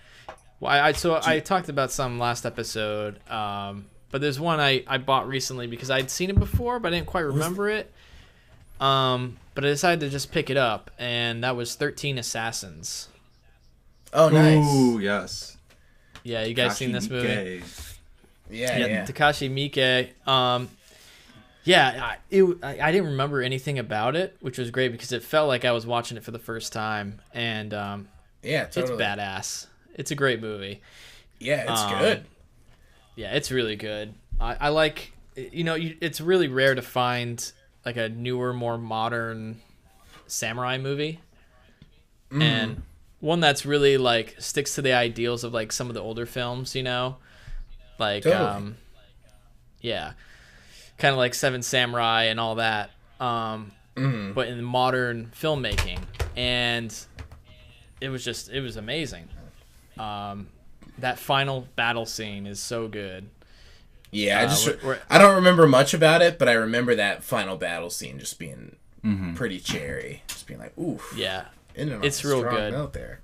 Well, I talked about some last episode, but there's one I bought recently because I'd seen it before, but I didn't quite remember it. But I decided to just pick it up, and that was 13 Assassins. Oh, nice. Ooh, yes. Yeah, you guys seen this movie? Yeah. Takashi Miike. I didn't remember anything about it, which was great because it felt like I was watching it for the first time, and totally. It's badass. It's a great movie. Yeah, it's good. Yeah, it's really good. I like, it's really rare to find like a newer, more modern samurai movie, and one that's really like sticks to the ideals of like some of the older films, like Totally. kind of like Seven Samurai and all that, but in modern filmmaking, and it was amazing. That final battle scene is so good. Yeah, I don't remember much about it, but I remember that final battle scene just being pretty cherry, just being like, oof. Yeah, It's real strong good. Note there.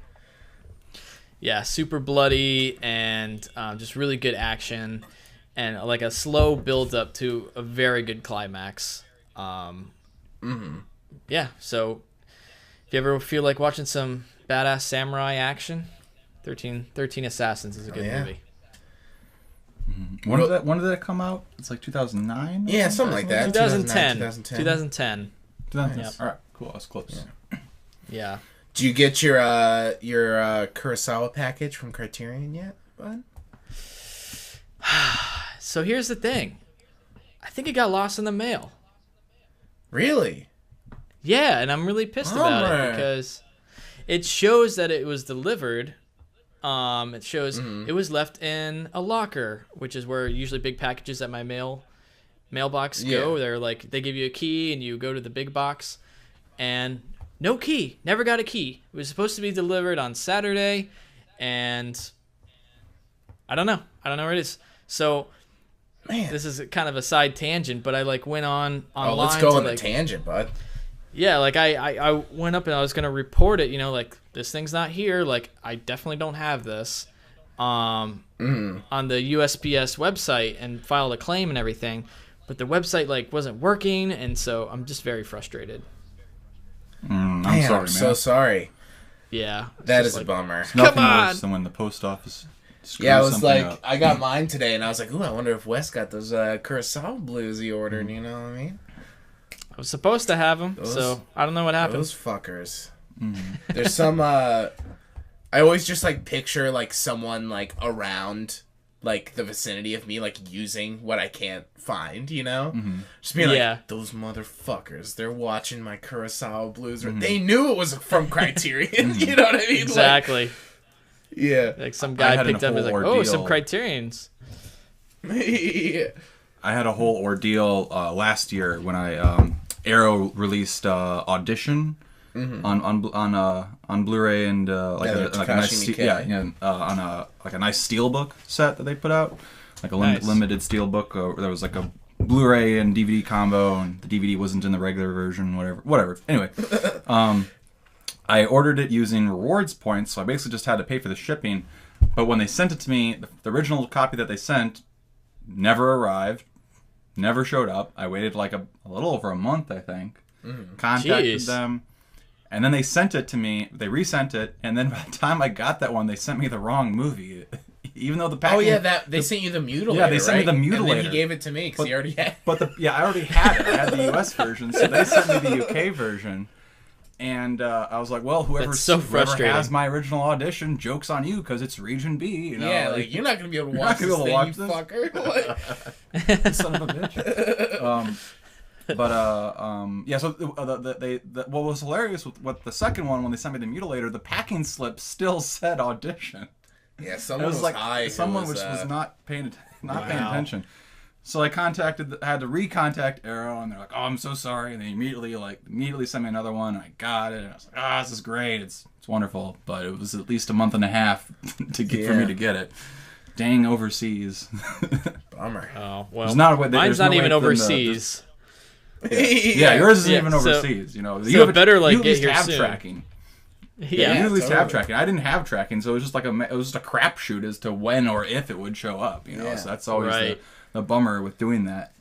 Yeah, super bloody and just really good action, and like a slow build up to a very good climax. Yeah, so if you ever feel like watching some badass samurai action, 13 Assassins is a good movie. When did that come out? It's like 2009? Yeah, something like that. 2010. 2010. Yep. All right, cool. That's close. Yeah. Do you get your Kurosawa package from Criterion yet, bud? So here's the thing. I think it got lost in the mail. Really? Yeah, and I'm really pissed about it because it shows that it was delivered. It shows it was left in a locker, which is where usually big packages at my mailbox go. They're like, they give you a key and you go to the big box, and no key. Never got a key. It was supposed to be delivered on Saturday, and I don't know where it is. So Man. this is kind of a side tangent, but I like went online. Oh, let's go on like, the tangent, bud. Yeah, like I went up and I was gonna report it. You know, like this thing's not here. Like I definitely don't have this. On the USPS website and filed a claim and everything, but the website like wasn't working, and so I'm just very frustrated. I'm Man, sorry, I'm so sorry. Yeah, That is like, a bummer. Nothing Come on! worse than when the post office screws Yeah, I was something like, up. I got mine today, and I was like, ooh, I wonder if Wes got those Curacao blues he ordered. You know what I mean? I was supposed to have them, so I don't know what happened. Those fuckers. There's some. I always just like picture like someone like around like the vicinity of me like using what I can't find, you know? Just being like, those motherfuckers, they're watching my Curacao blues. They knew it was from Criterion. You know what I mean? Exactly. Like, yeah. Like some guy picked up and was like, ordeal. oh, some Criterions. Yeah. I had a whole ordeal last year when I Arrow released Audition on Blu-ray and like a nice on a nice steelbook set that they put out, like a limited steelbook. There was like a Blu-ray and DVD combo, and the DVD wasn't in the regular version. Whatever. Anyway, I ordered it using rewards points, so I basically just had to pay for the shipping. But when they sent it to me, the original copy that they sent never arrived, never showed up. I waited like a little over a month, I think. Contacted them, and then they sent it to me. They resent it, and then by the time I got that one, they sent me the wrong movie. Even though the package... Oh, yeah, they sent you the Mutilator, they sent me the Mutilator. And then he gave it to me, because he already had it. I already had it. I had the US version, so they sent me the UK version. And I was like, well, whoever has my original Audition, joke's on you, because it's Region B. You know, yeah, like, you're not going to be able to watch this thing, you fucker. Like... Son of a bitch. So what was hilarious with the second one, when they sent me the Mutilator, the packing slip still said Audition. Yeah, someone was like high. Someone was not paying attention. So I had to recontact Arrow, and they're like, "Oh, I'm so sorry." And they immediately sent me another one. And I got it, and I was like, "This is great. It's wonderful." But it was at least a month and a half for me to get it. Dang, overseas. Bummer. Oh well, mine's not even overseas. Yeah, yours isn't even overseas. You know, you better like get here have soon. Tracking. Yeah, you at least have tracking. I didn't have tracking, so it was just it was just a crapshoot as to when or if it would show up. You know, so that's always the bummer with doing that.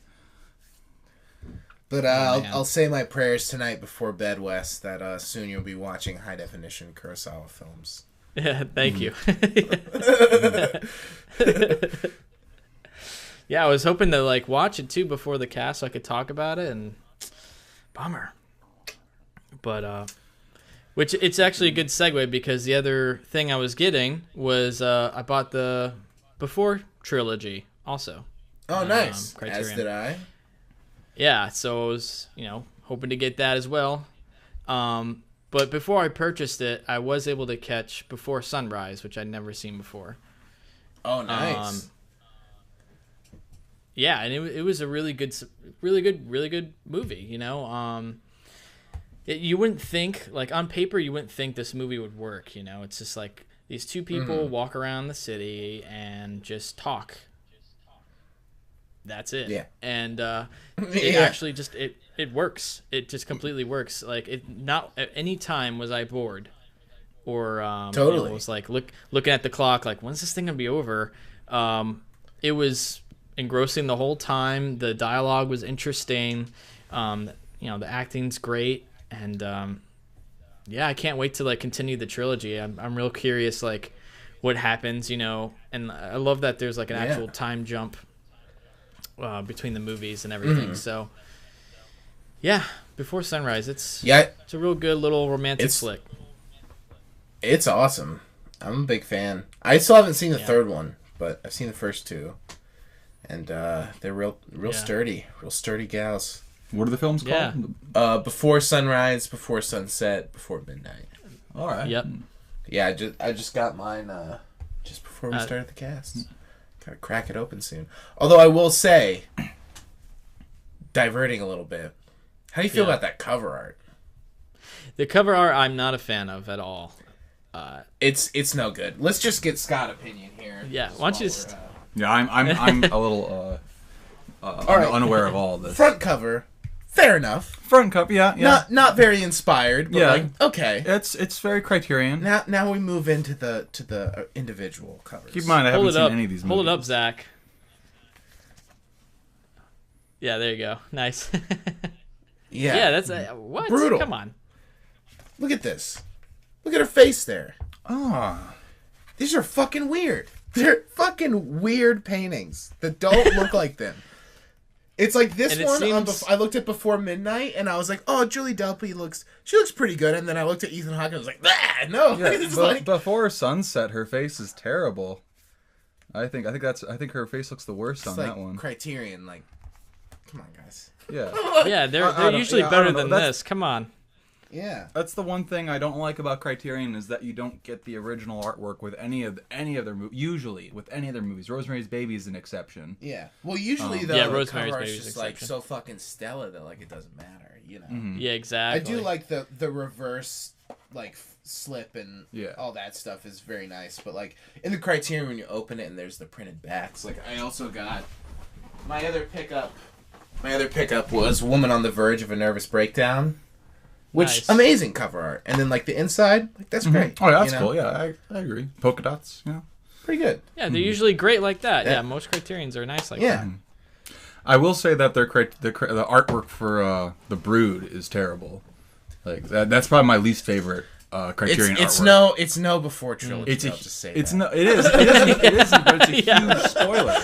But I'll say my prayers tonight before bed, Wes, that soon you'll be watching high definition Kurosawa films. Yeah, thank you. Yeah, I was hoping to like watch it too before the cast so I could talk about it, and bummer. But which it's actually a good segue, because the other thing I was getting was I bought the Before trilogy also. Oh, nice. Criterion. As did I. Yeah, so I was, hoping to get that as well. But before I purchased it, I was able to catch Before Sunrise, which I'd never seen before. Oh, nice. Yeah, and it was a really good movie. You wouldn't think, like, on paper, you wouldn't think this movie would work. It's just like these two people walk around the city and just talk. That's it. Yeah. And it actually just it works. It just completely works. Like, not at any time was I bored, or totally it was like looking at the clock, like, when's this thing gonna be over? It was engrossing the whole time. The dialogue was interesting. The acting's great, and I can't wait to like continue the trilogy. I'm real curious, like, what happens, and I love that there's like an actual time jump between the movies and everything. So yeah, Before Sunrise, it's a real good little romantic flick. It's awesome. I'm a big fan. I still haven't seen the third one, but I've seen the first two, and they're real sturdy gals. What are the films called? Before Sunrise, Before Sunset, Before Midnight. All right. Yep. Yeah, I just got mine just before we started the cast. Gotta crack it open soon. Although I will say, diverting a little bit, how do you feel about that cover art? The cover art I'm not a fan of at all. It's no good. Let's just get Scott's opinion here. Yeah, why don't you? Yeah, I'm a little unaware of all of this. Front cover, fair enough. Front cover, yeah. Not very inspired, but like okay. It's very Criterion. Now we move into the individual covers. Keep in mind, I haven't seen any of these movies. Hold it up, Zach. Yeah, there you go. Nice. Yeah, that's what? Brutal. Come on. Look at this. Look at her face there. Ah. These are fucking weird. They're fucking weird paintings that don't look like them. It's like this one. I looked at Before Midnight, and I was like, "Oh, Julie Delpy looks pretty good." And then I looked at Ethan Hawke, and I was like, "Ah, no." Yeah, Before Sunset, her face is terrible. I think her face looks the worst on that one. Criterion, like, come on, guys. Yeah. Yeah, they're usually better than this. Come on. Yeah. That's the one thing I don't like about Criterion is that you don't get the original artwork with any other movie. Usually, with any other movies, Rosemary's Baby is an exception. Yeah. Well, usually though, Rosemary's Baby Baby is just like so fucking stellar that like it doesn't matter, you know. Mm-hmm. Yeah, exactly. I do like the reverse like slip and all that stuff is very nice, but like in the Criterion when you open it and there's the printed backs. Like I also got my other pickup was Woman on the Verge of a Nervous Breakdown. Which amazing cover art, and then like the inside, like that's great. Oh, yeah, that's cool. Yeah, I agree. Polka dots, yeah, pretty good. Yeah, they're usually great like that. Yeah, most Criterions are nice like that. I will say that the artwork for The Brood is terrible. Like that's probably my least favorite Criterion artwork. It's no Before trilogy. It isn't. But it's a huge spoiler.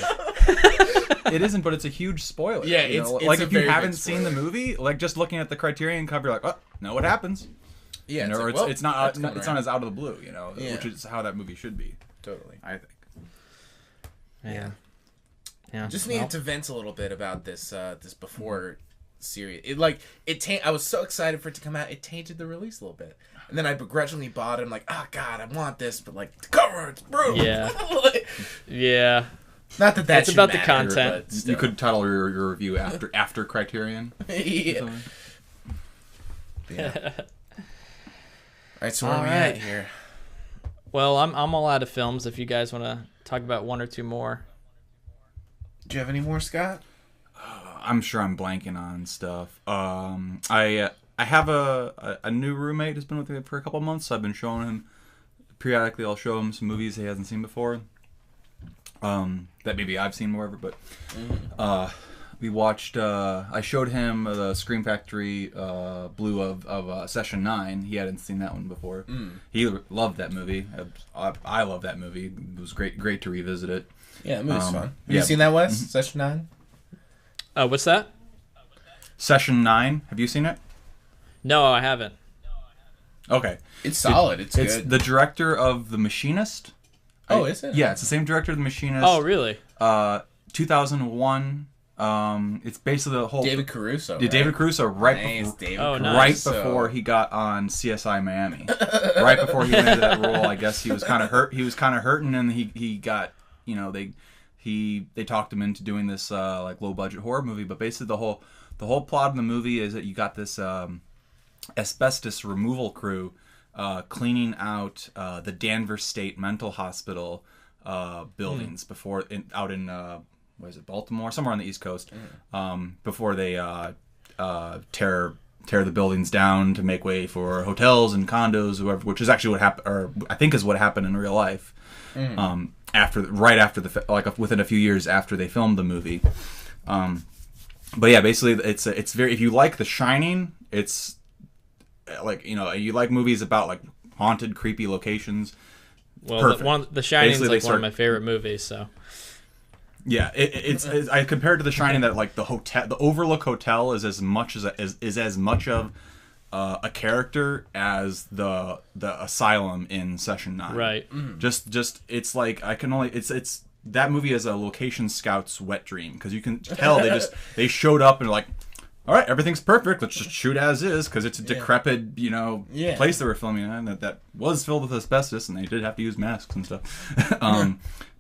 It isn't, but it's a huge spoiler. Yeah, it's like if you haven't seen the movie, like just looking at the Criterion cover, you're like, oh, know what happens. Yeah, it's not as out of the blue, which is how that movie should be. Totally, I think. Yeah. Just needed to vent a little bit about this Before series. I was so excited for it to come out. It tainted the release a little bit, and then I begrudgingly bought it. I'm like, oh god, I want this, but like the cover, it's brutal. Yeah. Yeah. Not that that's about the content. You could title your review after Criterion. Yeah. All right, so where are we at here? Well, I'm all out of films. If you guys want to talk about one or two more. Do you have any more, Scott? I'm sure I'm blanking on stuff. I have a new roommate who's been with me for a couple months. So I've been showing him periodically. I'll show him some movies he hasn't seen before. That maybe I've seen more of it, but we watched. I showed him the Scream Factory Blue of Session 9. He hadn't seen that one before. He loved that movie. I love that movie. It was great to revisit it. Yeah, that movie's fun. Have you seen that, Wes? Session 9. What's that? Session 9. Have you seen it? No, I haven't. Okay, it's solid. It's good. It's the director of The Machinist. Oh, is it? Yeah, it's the same director of The Machinist. Oh, really? 2001. It's basically the whole David Caruso. Yeah, right? David Caruso before he got on CSI Miami. Right before he went into that role, I guess he was kind of hurt. He was kind of hurting, and he got they talked him into doing this like low budget horror movie. But basically the whole plot of the movie is that you got this asbestos removal crew cleaning out the Danvers State Mental Hospital buildings out in what is it, Baltimore, somewhere on the East Coast, before they tear the buildings down to make way for hotels and condos, which is actually what happened, or I think is what happened in real life. Right after within a few years after they filmed the movie. But yeah, basically it's very, if you like The Shining, it's like, you like movies about like haunted, creepy locations. Well, The Shining is one of my favorite movies, so. Yeah, it's I compared to The Shining that like the Overlook Hotel is as much of a character as the asylum in Session 9. Right. Just it's like it's that movie is a location scout's wet dream, because you can tell they showed up and like, all right, everything's perfect. Let's just shoot as is, because it's a decrepit, place they were filming in that was filled with asbestos, and they did have to use masks and stuff.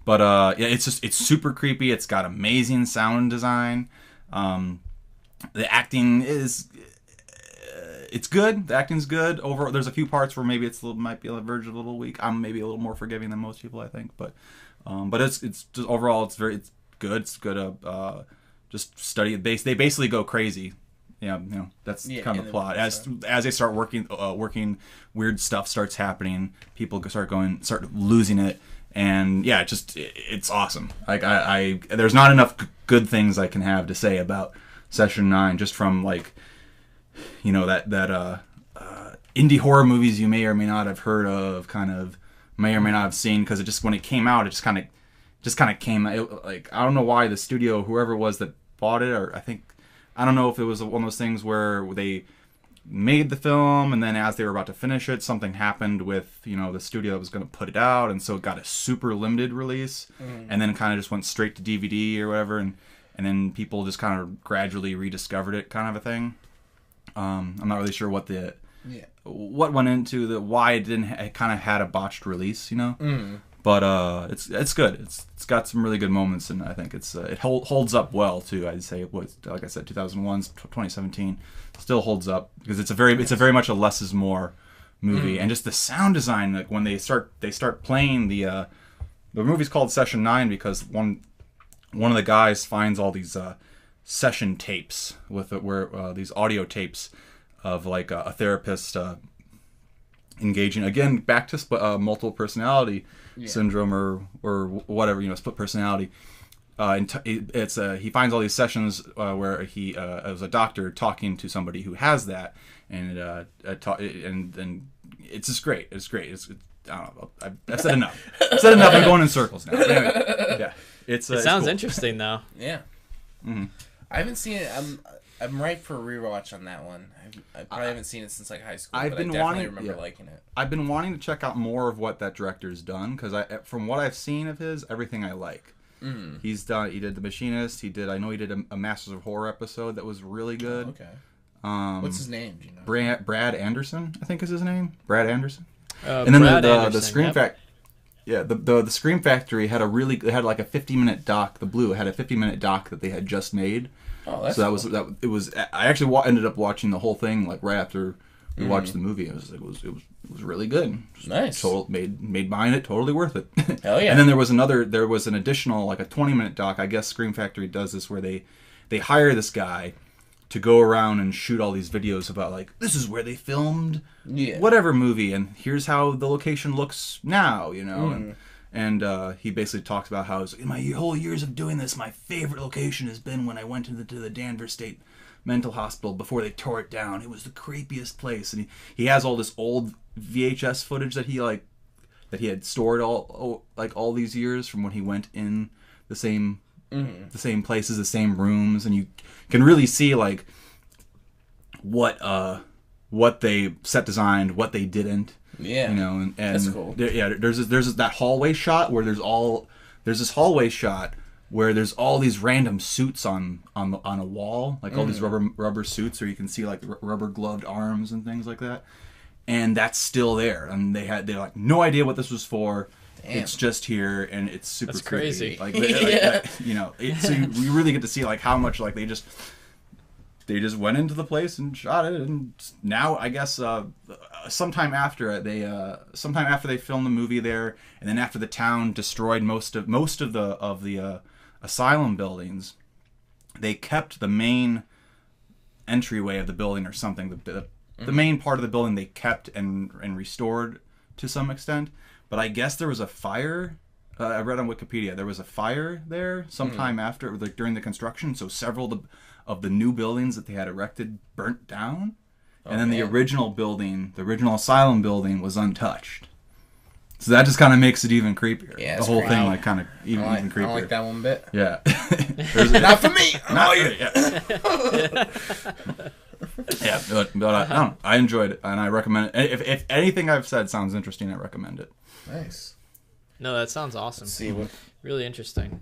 But it's super creepy. It's got amazing sound design. The acting is it's good. The acting's good. Over there's a few parts where maybe might be on the verge of a little weak. I'm maybe a little more forgiving than most people, I think. But it's just overall it's good. It's good. Just study it. They basically go crazy. Yeah, that's kind of the plot. As they start working, weird stuff starts happening. People start losing it, and yeah, it's awesome. Like there's not enough good things I can have to say about Session 9, just from like, that indie horror movies you may or may not have heard of, kind of may or may not have seen, because it just when it came out, it just kind of came like, I don't know why the studio, whoever it was that bought it, or I don't know if it was one of those things where they made the film and then as they were about to finish it, something happened with, the studio that was going to put it out, and so it got a super limited release, and then kind of just went straight to DVD or whatever, and then people just kind of gradually rediscovered it, kind of a thing. I'm not really sure what went into why it kind of had a botched release, But it's good. It's got some really good moments, and I think it holds up well too. I'd say like I said, 2001, 2017, still holds up because it's a very much a less is more movie, and just the sound design. Like when they start playing the movie's called Session 9 because one of the guys finds all these session tapes where these audio tapes of like a therapist engaging again back to multiple personality syndrome or whatever, split personality. He finds all these sessions where he as a doctor talking to somebody who has that, and it's just great. It's great. I don't know. I've said enough. I'm going in circles now. Anyway, yeah, it sounds cool. Interesting though. Yeah. Mm-hmm. I haven't seen it. I'm ripe for a rewatch on that one. I probably haven't seen it since like high school. I definitely remember liking it. I've been wanting to check out more of what that director's done because from what I've seen of his, everything I like. Mm. He did The Machinist. He did a Masters of Horror episode that was really good. Oh, okay. What's his name? Do you know? Brad Anderson, I think is his name. Brad Anderson. And then the Scream Factory. Yeah, the Scream Factory had like a 50-minute doc. The Blue had a 50-minute doc that they had just made. Oh, that's so cool. It was. I actually ended up watching the whole thing like right after we watched the movie. It was really good. Nice. Made buying it totally worth it. Hell yeah. And then there was an additional like a 20-minute doc. I guess Scream Factory does this where they hire this guy to go around and shoot all these videos about like this is where they filmed whatever movie, and here's how the location looks now, and he basically talks about how in my whole years of doing this, my favorite location has been when I went to the Danvers State Mental Hospital before they tore it down. It was the creepiest place, and he has all this old VHS footage that he had stored all these years from when he went in the same places, the same rooms, and you can really see like what they set designed, what they didn't. Yeah, and that's cool. There's that hallway shot where there's this hallway shot where there's all these random suits on a wall, like all these rubber suits, where you can see like rubber gloved arms and things like that, and that's still there. And they like no idea what this was for. Damn. It's just here, and it's super That's creepy. crazy. Like, so you really get to see like how much like they just went into the place and shot it, and now I guess sometime after they filmed the movie there, and then after the town destroyed most of the asylum buildings, they kept the main entryway of the building or something. The main part of the building they kept and restored to some extent. But I guess there was a fire. I read on Wikipedia there was a fire there sometime after, like during the construction. So several of the new buildings that they had erected burnt down, and then the original building, the original asylum building, was untouched. So that just kind of makes it even creepier. Yeah, the whole thing like kind of even creepier. I don't like that one bit. Yeah, not for me. Yeah, but I enjoyed it, and I recommend it. If anything I've said sounds interesting, I recommend it. Nice. No, that sounds awesome. Let's see what really interesting.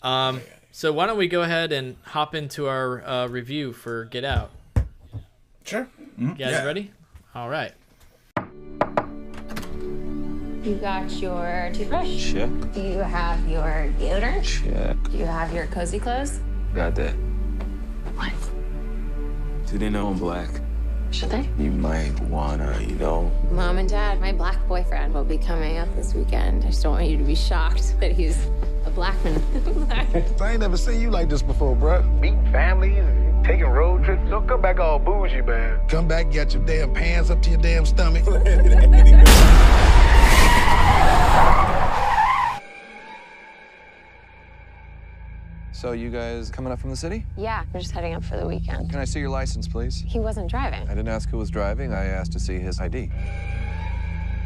So why don't we go ahead and hop into our review for Get Out? Sure. You guys ready? All right. You got your toothbrush? Check. Do you have your deodorant? Check. Do you have your cozy clothes? Got that. What? Do they know I'm black? Should they? You might wanna, you know. Mom and Dad, my black boyfriend will be coming up this weekend. I just don't want you to be shocked that he's a black man. I ain't never seen you like this before, bruh. Meeting families and taking road trips. Don't come back all bougie, man. Come back, get your damn pants up to your damn stomach. So you guys coming up from the city? Yeah, we're just heading up for the weekend. Can I see your license, please? He wasn't driving. I didn't ask who was driving. I asked to see his ID.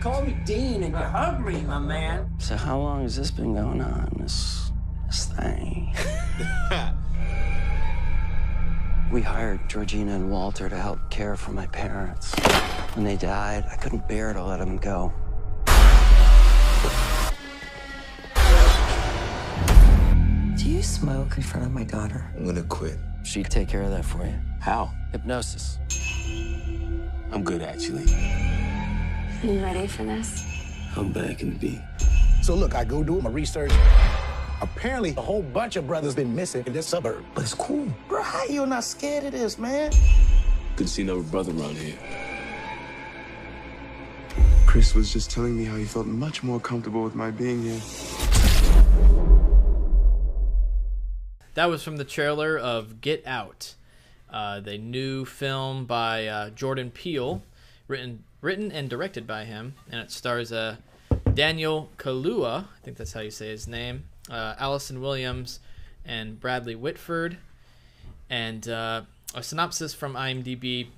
Call me Dean and you hug me, my man. So how long has this been going on, this thing? We hired Georgina and Walter to help care for my parents. When they died, I couldn't bear to let them go. Do you smoke in front of my daughter? I'm gonna quit. She'd take care of that for you. How? Hypnosis. I'm good, actually. You ready for this? I'm back in B. So look, I go do my research. Apparently, a whole bunch of brothers been missing in this suburb. But it's cool. Bro, how you not scared of this, man? Good to see another brother around here. Chris was just telling me how he felt much more comfortable with my being here. That was from the trailer of Get Out, the new film by Jordan Peele, written and directed by him, and it stars Daniel Kaluuya, I think that's how you say his name, Allison Williams, and Bradley Whitford. And a synopsis from IMDb: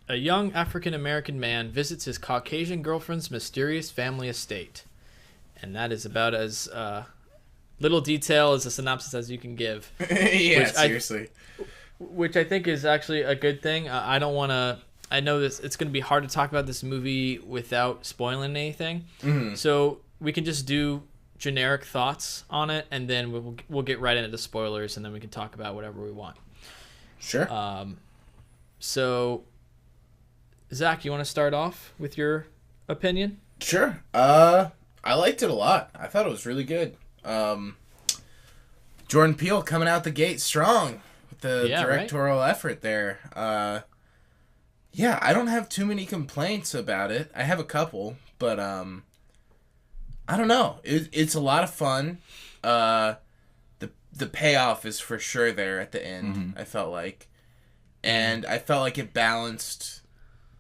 a young African-American man visits his Caucasian girlfriend's mysterious family estate. And that is about as little detail as a synopsis as you can give. Yeah, seriously. Which I think is actually a good thing. I don't want to... I know this. It's going to be hard to talk about this movie without spoiling anything. Mm-hmm. So we can just do generic thoughts on it, and then we'll get right into the spoilers, and then we can talk about whatever we want. Sure. So, Zach, you want to start off with your opinion? Sure. I liked it a lot. I thought it was really good. Jordan Peele coming out the gate strong with the directorial effort there. Yeah, I don't have too many complaints about it. I have a couple, but I don't know. It's a lot of fun. The payoff is for sure there at the end. Mm-hmm. I felt like, and I felt like it balanced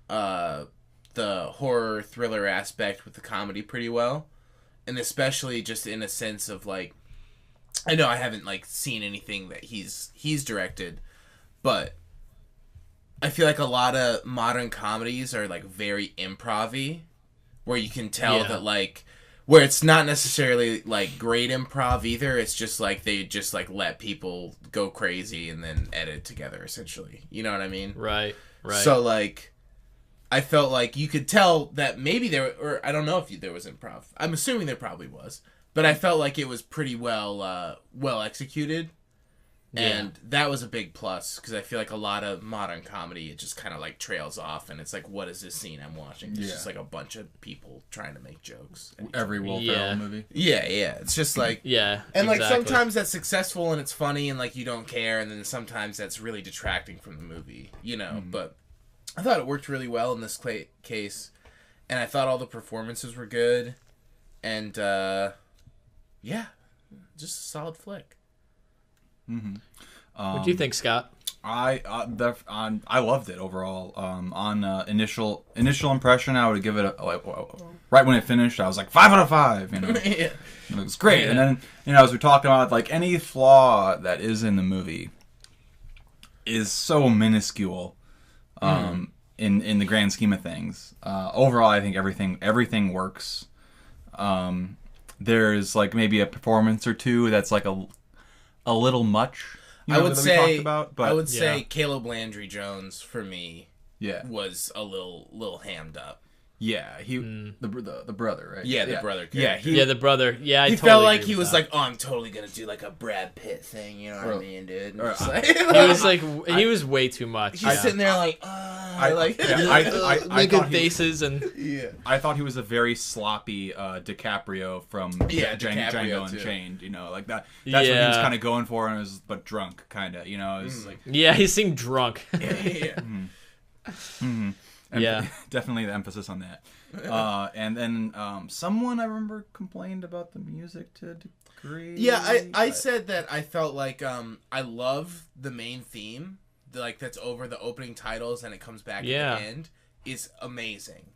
the horror thriller aspect with the comedy pretty well, and especially just in a sense of like, I know I haven't like seen anything that he's directed, but I feel like a lot of modern comedies are like very improv-y, where you can tell that like, where it's not necessarily like great improv either. It's just like they just like let people go crazy and then edit together essentially. You know what I mean? Right. So like, I felt like you could tell that maybe there, or I don't know if there was improv. I'm assuming there probably was, but I felt like it was pretty well executed. And that was a big plus, because I feel like a lot of modern comedy, it just kind of like trails off, and it's like, what is this scene I'm watching? It's just like a bunch of people trying to make jokes. Every Will Ferrell movie. Yeah. It's just like... And like sometimes that's successful and it's funny and like you don't care, and then sometimes that's really detracting from the movie, you know? Mm-hmm. But I thought it worked really well in this case, and I thought all the performances were good, and just a solid flick. Mm-hmm. What do you think, Scott? I loved it overall. On initial impression, I would give it right when it finished, I was like 5 out of 5. You know, it was great. And then as we talked about, like any flaw that is in the movie is so minuscule, in the grand scheme of things. Overall, I think everything works. There's like maybe a performance or two that's like a little much. I would say Caleb Landry Jones for me was a little hammed up. Yeah, the brother, right? Yeah, the brother. The brother. Yeah, he felt like he was like, oh, I'm totally gonna do like a Brad Pitt thing, you know what I mean, dude? He was way too much. He's sitting there like, making faces and I thought he was a very sloppy DiCaprio from Django Unchained, you know, like that. That's what he was kind of going for, but drunk, kind of, you know. It was like, he seemed drunk. Yeah, definitely the emphasis on that. And then someone I remember complained about the music to a degree. Yeah, I said that I felt like I love the main theme, like that's over the opening titles and it comes back at the end is amazing.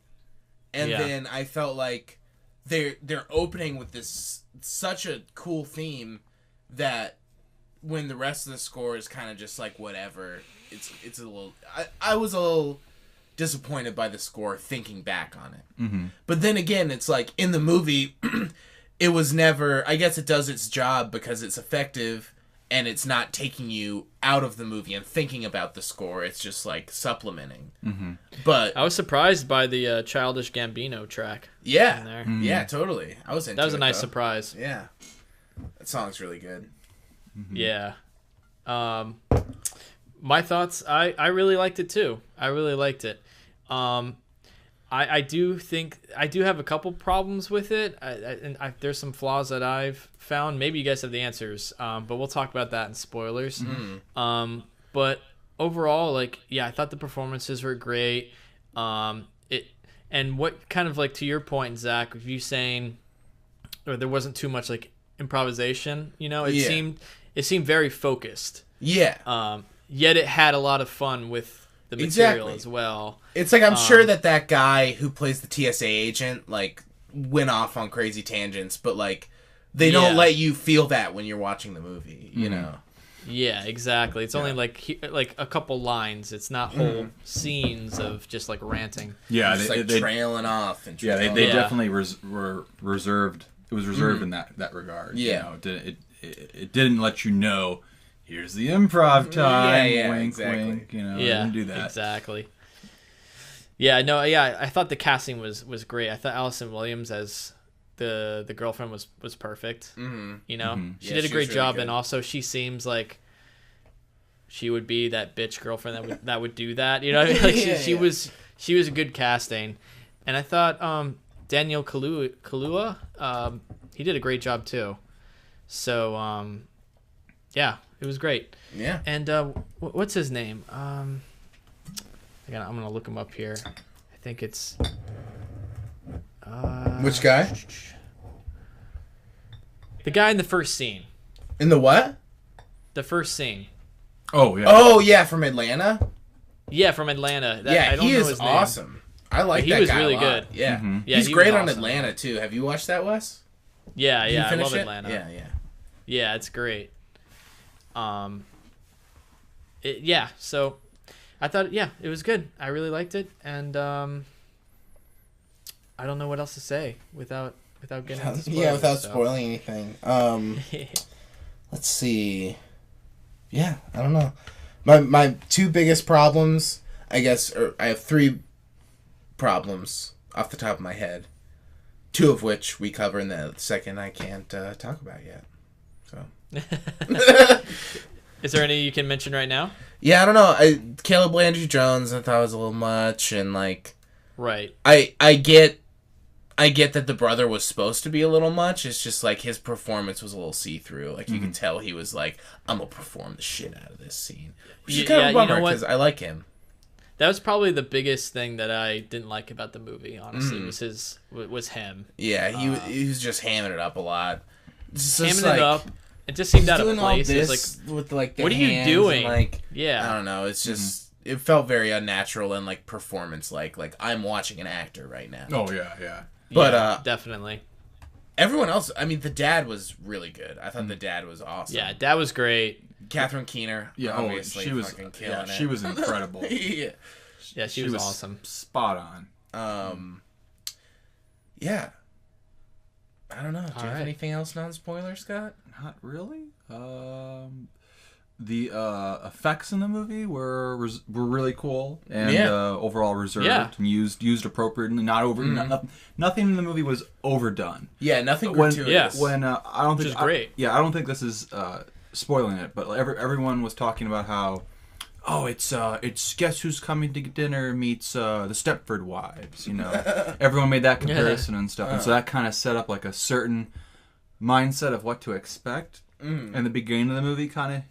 And then I felt like they're opening with this such a cool theme that when the rest of the score is kind of just like whatever, it's a little. I was a little disappointed by the score thinking back on it. Mm-hmm. But then again, it's like in the movie, it was never. I guess it does its job because it's effective and it's not taking you out of the movie and thinking about the score. It's just like supplementing. Mm-hmm. But I was surprised by the Childish Gambino track. Yeah, in there. Mm-hmm. Yeah, totally. I was into that was it, a nice though. surprise. Yeah, that song's really good. Mm-hmm. Yeah. My thoughts, I really liked it too. I really liked it. I do think I do have a couple problems with it. There's some flaws that I've found. Maybe you guys have the answers, but we'll talk about that in spoilers. Mm-hmm. But overall, like, yeah, I thought the performances were great. And what kind of like to your point, Zach, of you saying, or there wasn't too much like improvisation. You know, it seemed very focused. Yeah. Yet it had a lot of fun with the material as well. It's like I'm sure that guy who plays the TSA agent like went off on crazy tangents, but like they don't let you feel that when you're watching the movie, you know. Yeah, exactly. It's only like a couple lines. It's not whole scenes of just like ranting. Yeah, just they trailing off. And they definitely were reserved. It was reserved in that regard. Yeah, you know, it didn't let you know. Here's the improv time. Yeah, wink, exactly. wink. You know, yeah, didn't do that. Exactly. Yeah, no, yeah. I thought the casting was great. I thought Allison Williams as the girlfriend was perfect. Mm-hmm. You know, she Yeah, did a great really job, good. and also she seems like she would be that bitch girlfriend that would do that. You know, what I mean? Like she was a good casting, and I thought Daniel Kaluuya he did a great job too. So yeah, it was great. Yeah. And what's his name? I'm gonna look him up here. I think it's which guy? The guy in the first scene. In the what? The first scene. Oh yeah. Oh yeah, from Atlanta. Yeah, from Atlanta. I don't know his name. Awesome. I like that guy. He was really good. Yeah. Mm-hmm. Yeah, he's great on awesome. Atlanta too. Have you watched that, Wes? Yeah, I love it? Atlanta. Yeah. Yeah, it's great. So I thought, it was good. I really liked it, and I don't know what else to say without getting into spoilers. Yeah, without spoiling anything. Let's see. Yeah, I don't know. My two biggest problems, I guess, I have three problems off the top of my head. Two of which we cover in the second I can't talk about yet. So. Is there any you can mention right now? Yeah, I don't know. Caleb Landry Jones, I thought was a little much, and like, right. I get that the brother was supposed to be a little much. It's just like his performance was a little see through. Like you could tell he was like, I'm gonna perform the shit out of this scene, which is kind of a bummer because I like him. That was probably the biggest thing that I didn't like about the movie. Honestly, was him. Yeah, he was just hamming it up a lot. Hamming it up. It just seemed out of place. It was like, with like, the what are you doing? Like, yeah, I don't know. It's just it felt very unnatural and like performance like I'm watching an actor right now. Oh yeah. But definitely. Everyone else, I mean, the dad was really good. I thought the dad was awesome. Yeah, dad was great. Catherine Keener, obviously, she was fucking killing it. She was incredible. Yeah, she was awesome. Spot on. Yeah. I don't know. Do you have anything else non-spoiler, Scott? Not really. The effects in the movie were really cool and overall reserved and used appropriately. Not over. Nothing in the movie was overdone. Yeah, nothing gratuitous. When I don't think which is great. I don't think this is spoiling it, but everyone was talking about how. Oh, it's Guess Who's Coming to Dinner meets the Stepford Wives. You know, everyone made that comparison and stuff, and so that kind of set up like a certain mindset of what to expect. And the beginning of the movie kind of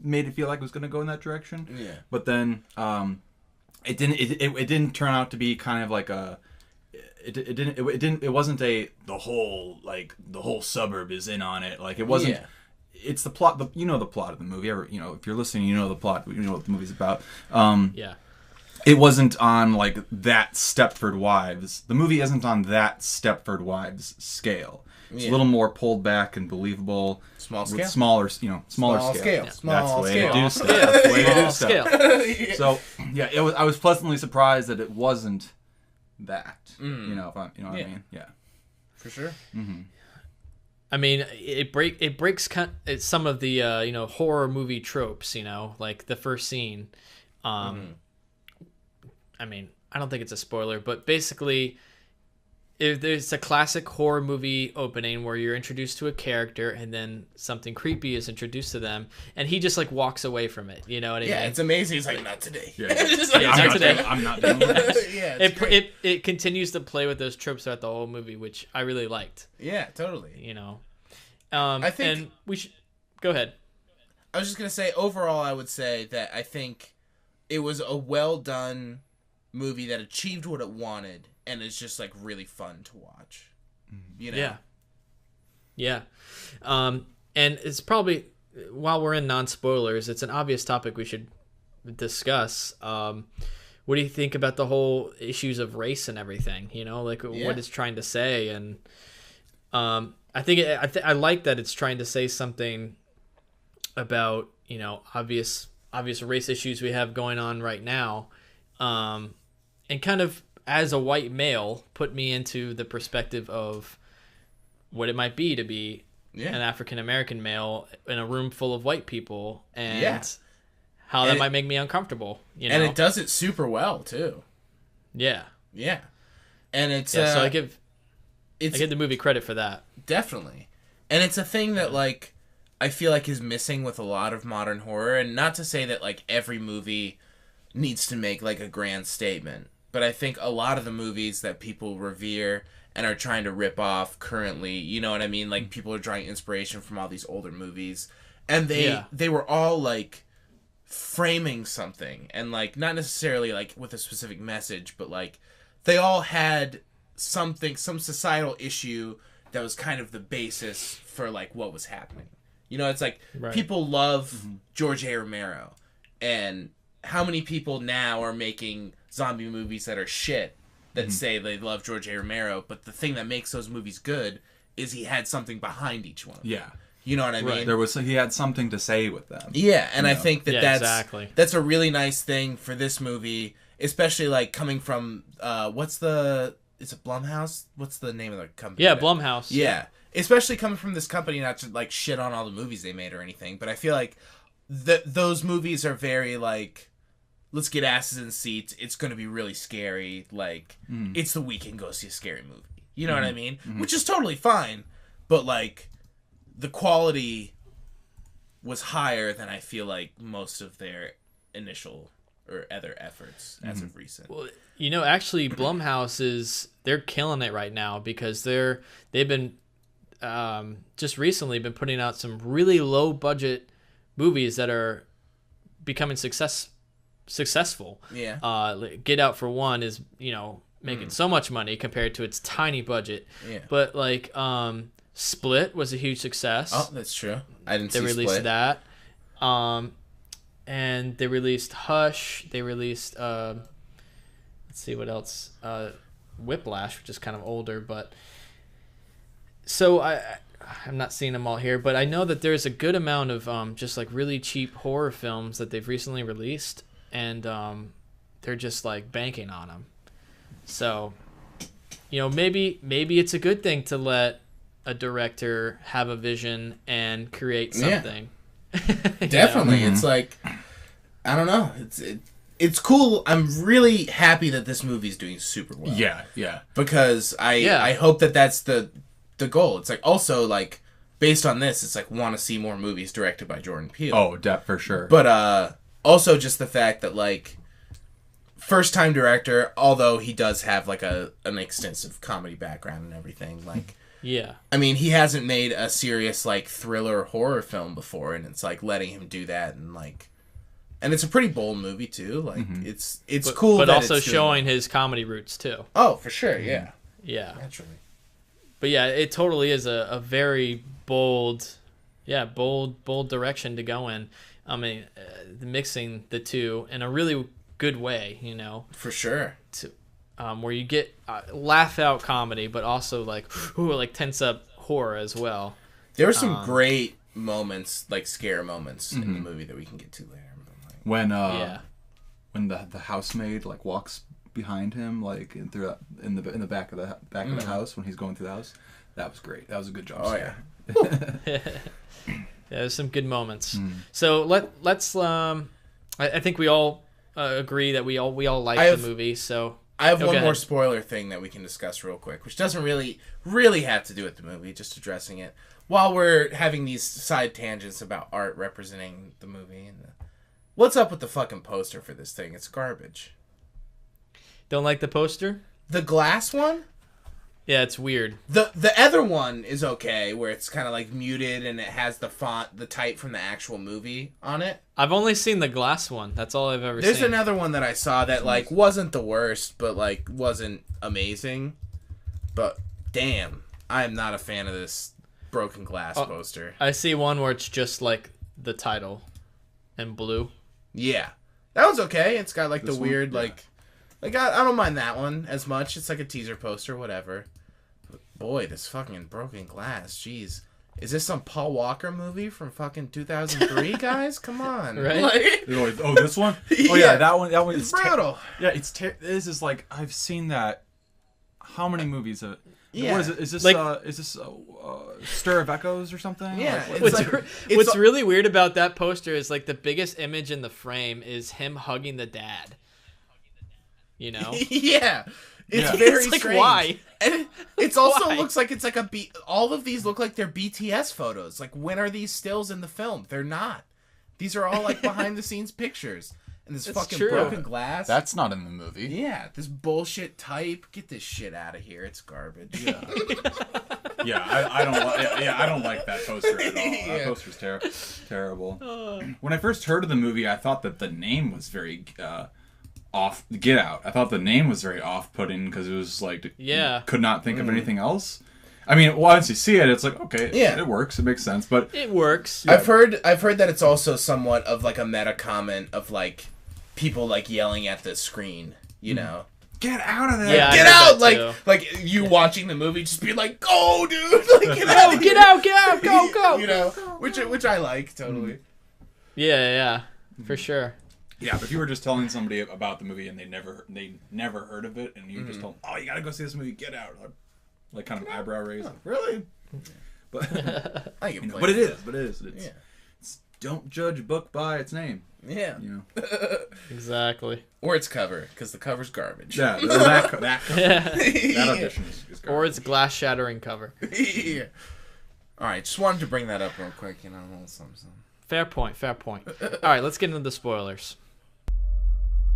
made it feel like it was going to go in that direction. Yeah. But then it didn't. It didn't turn out to be kind of like a. It wasn't the whole suburb is in on it. Like it wasn't. Yeah. It's the plot. The plot of the movie. If you're listening, you know the plot. You know what the movie's about. Yeah. It wasn't on like that Stepford Wives. The movie isn't on that Stepford Wives scale. It's a little more pulled back and believable. Small scale. With smaller scale. Yeah. That's the way scale. to do stuff. That's the way to do Scale. stuff. So yeah, I was pleasantly surprised that it wasn't that. You know what I mean? Yeah. For sure. Mm-hmm. I mean, it breaks some of the horror movie tropes. Like the first scene. I mean, I don't think it's a spoiler, but basically, there's a classic horror movie opening where you're introduced to a character and then something creepy is introduced to them, and he just like walks away from it. You know what I mean? Yeah, it's amazing. He's like, not today. Yeah. Not today. I'm not doing this. Yeah, it continues to play with those tropes throughout the whole movie, which I really liked. Yeah, totally. I think and we should go ahead. I was just gonna say, overall, I would say that I think it was a well done movie that achieved what it wanted and is just like really fun to watch. Yeah. And it's probably, while we're in non-spoilers, it's an obvious topic we should discuss. What do you think about the whole issues of race and everything? What it's trying to say, and I think I like that it's trying to say something about obvious race issues we have going on right now. And kind of, as a white male, put me into the perspective of what it might be to be an African-American male in a room full of white people, and how that might make me uncomfortable. And it does it super well, too. Yeah. Yeah. And it's... so I give the movie credit for that. Definitely. And it's a thing that, like, I feel like is missing with a lot of modern horror, and not to say that, like, every movie needs to make, like, a grand statement. But I think a lot of the movies that people revere and are trying to rip off currently, you know what I mean? Like, people are drawing inspiration from all these older movies. And they were all, like, framing something. And, like, not necessarily, like, with a specific message, but, like, they all had some societal issue that was kind of the basis for, like, what was happening. It's like, people love George A. Romero. And how many people now are making zombie movies that are shit that say they love George A. Romero, but the thing that makes those movies good is he had something behind each one. Yeah. You know what I mean? He had something to say with them. Yeah, and I think that's a really nice thing for this movie, especially like coming from is it Blumhouse? What's the name of the company? Yeah, Blumhouse. Yeah. Especially coming from this company, not to like shit on all the movies they made or anything, but I feel like those movies are very like, let's get asses in seats. It's going to be really scary. Like, it's the weekend, go see a scary movie. You know what I mean? Which is totally fine. But, like, the quality was higher than I feel like most of their initial or other efforts as of recent. Well, actually, Blumhouse they're killing it right now because they've been just recently been putting out some really low budget movies that are becoming successful. Yeah. Get Out, for one, is making so much money compared to its tiny budget. Yeah. But like Split was a huge success. Oh, that's true. I didn't see Split. They released that. And they released Hush. They released let's see what else. Whiplash, which is kind of older, but so I'm not seeing them all here, but I know that there's a good amount of just like really cheap horror films that they've recently released, and they're just like banking on them. So, maybe it's a good thing to let a director have a vision and create something. Yeah. Definitely. It's like, I don't know. It's cool. I'm really happy that this movie's doing super well. Yeah. Because I hope that that's the goal. It's like, also like, based on this, it's like, want to see more movies directed by Jordan Peele. Oh, for sure. But also just the fact that like, first time director, although he does have like an extensive comedy background and everything, like Yeah. I mean, he hasn't made a serious like thriller horror film before, and it's like letting him do that, and like, and it's a pretty bold movie too. Like it's cool, but that also it's showing his comedy roots too. Oh, for sure, yeah, Yeah. naturally. But yeah, it totally is a very bold direction to go in. I mean, mixing the two in a really good way, you know. For sure. Where you get laugh out comedy, but also like tense up horror as well. There were some great moments, like scare moments in the movie that we can get to later. When the housemaid like walks behind him, like in the back of the house when he's going through the house, that was great. That was a good jump scare. Yeah, there's some good moments. So let's I think we all agree that we all like the movie. So I have one more spoiler thing that we can discuss real quick, which doesn't really have to do with the movie, just addressing it while we're having these side tangents about art representing the movie. And what's up with the fucking poster for this thing? It's garbage. Don't like the poster? The glass one? Yeah, it's weird. The other one is okay, where it's kind of like muted and it has the font, the type from the actual movie on it. I've only seen the glass one. That's all I've ever seen. There's another one that I saw that like wasn't the worst, but like wasn't amazing. But damn, I am not a fan of this broken glass poster. I see one where it's just like the title in blue. Yeah, that one's okay. It's got like the weird like I don't mind that one as much. It's like a teaser poster, whatever. But boy, this fucking broken glass. Jeez. Is this some Paul Walker movie from fucking 2003, guys? Come on. Right? Like, oh, this one? Oh, yeah, that one is brutal. This is like, I've seen that. How many movies of it? Yeah. What is it? Is this Stir of Echoes or something? Yeah. What's really weird about that poster is like the biggest image in the frame is him hugging the dad. You know? Yeah. It's very it's like, strange. why? And it also looks like it's like all of these look like they're BTS photos. Like, when are these stills in the film? They're not. These are all like behind the scenes pictures. And this fucking broken glass. That's not in the movie. Yeah, this bullshit type. Get this shit out of here. It's garbage. Yeah. I don't like that poster at all. That poster's terrible. When I first heard of the movie, I thought that the name was very off. Get Out. I thought the name was very off-putting because it was like, could not think of anything else. I mean, once you see it, it's like, okay, it works, it makes sense, but it works. Yeah. I've heard that it's also somewhat of like a meta comment of like people like yelling at the screen, you know. Get out of there! Yeah, get out! Like you watching the movie, just be like, "Go, dude! Like, get out! Go! You know, which I like totally. Yeah, for sure. Yeah, but if you were just telling somebody about the movie and they never heard of it, and you just told them, "Oh, you gotta go see this movie, Get Out," like kind of eyebrow raise. Really? But but it is. It's don't judge a book by its name. Yeah. You know. Exactly. Or its cover, because the cover's garbage. Yeah, that audition is garbage. Or its glass shattering cover. Yeah. All right, just wanted to bring that up real quick, you know, a little something. Fair point. All right, let's get into the spoilers.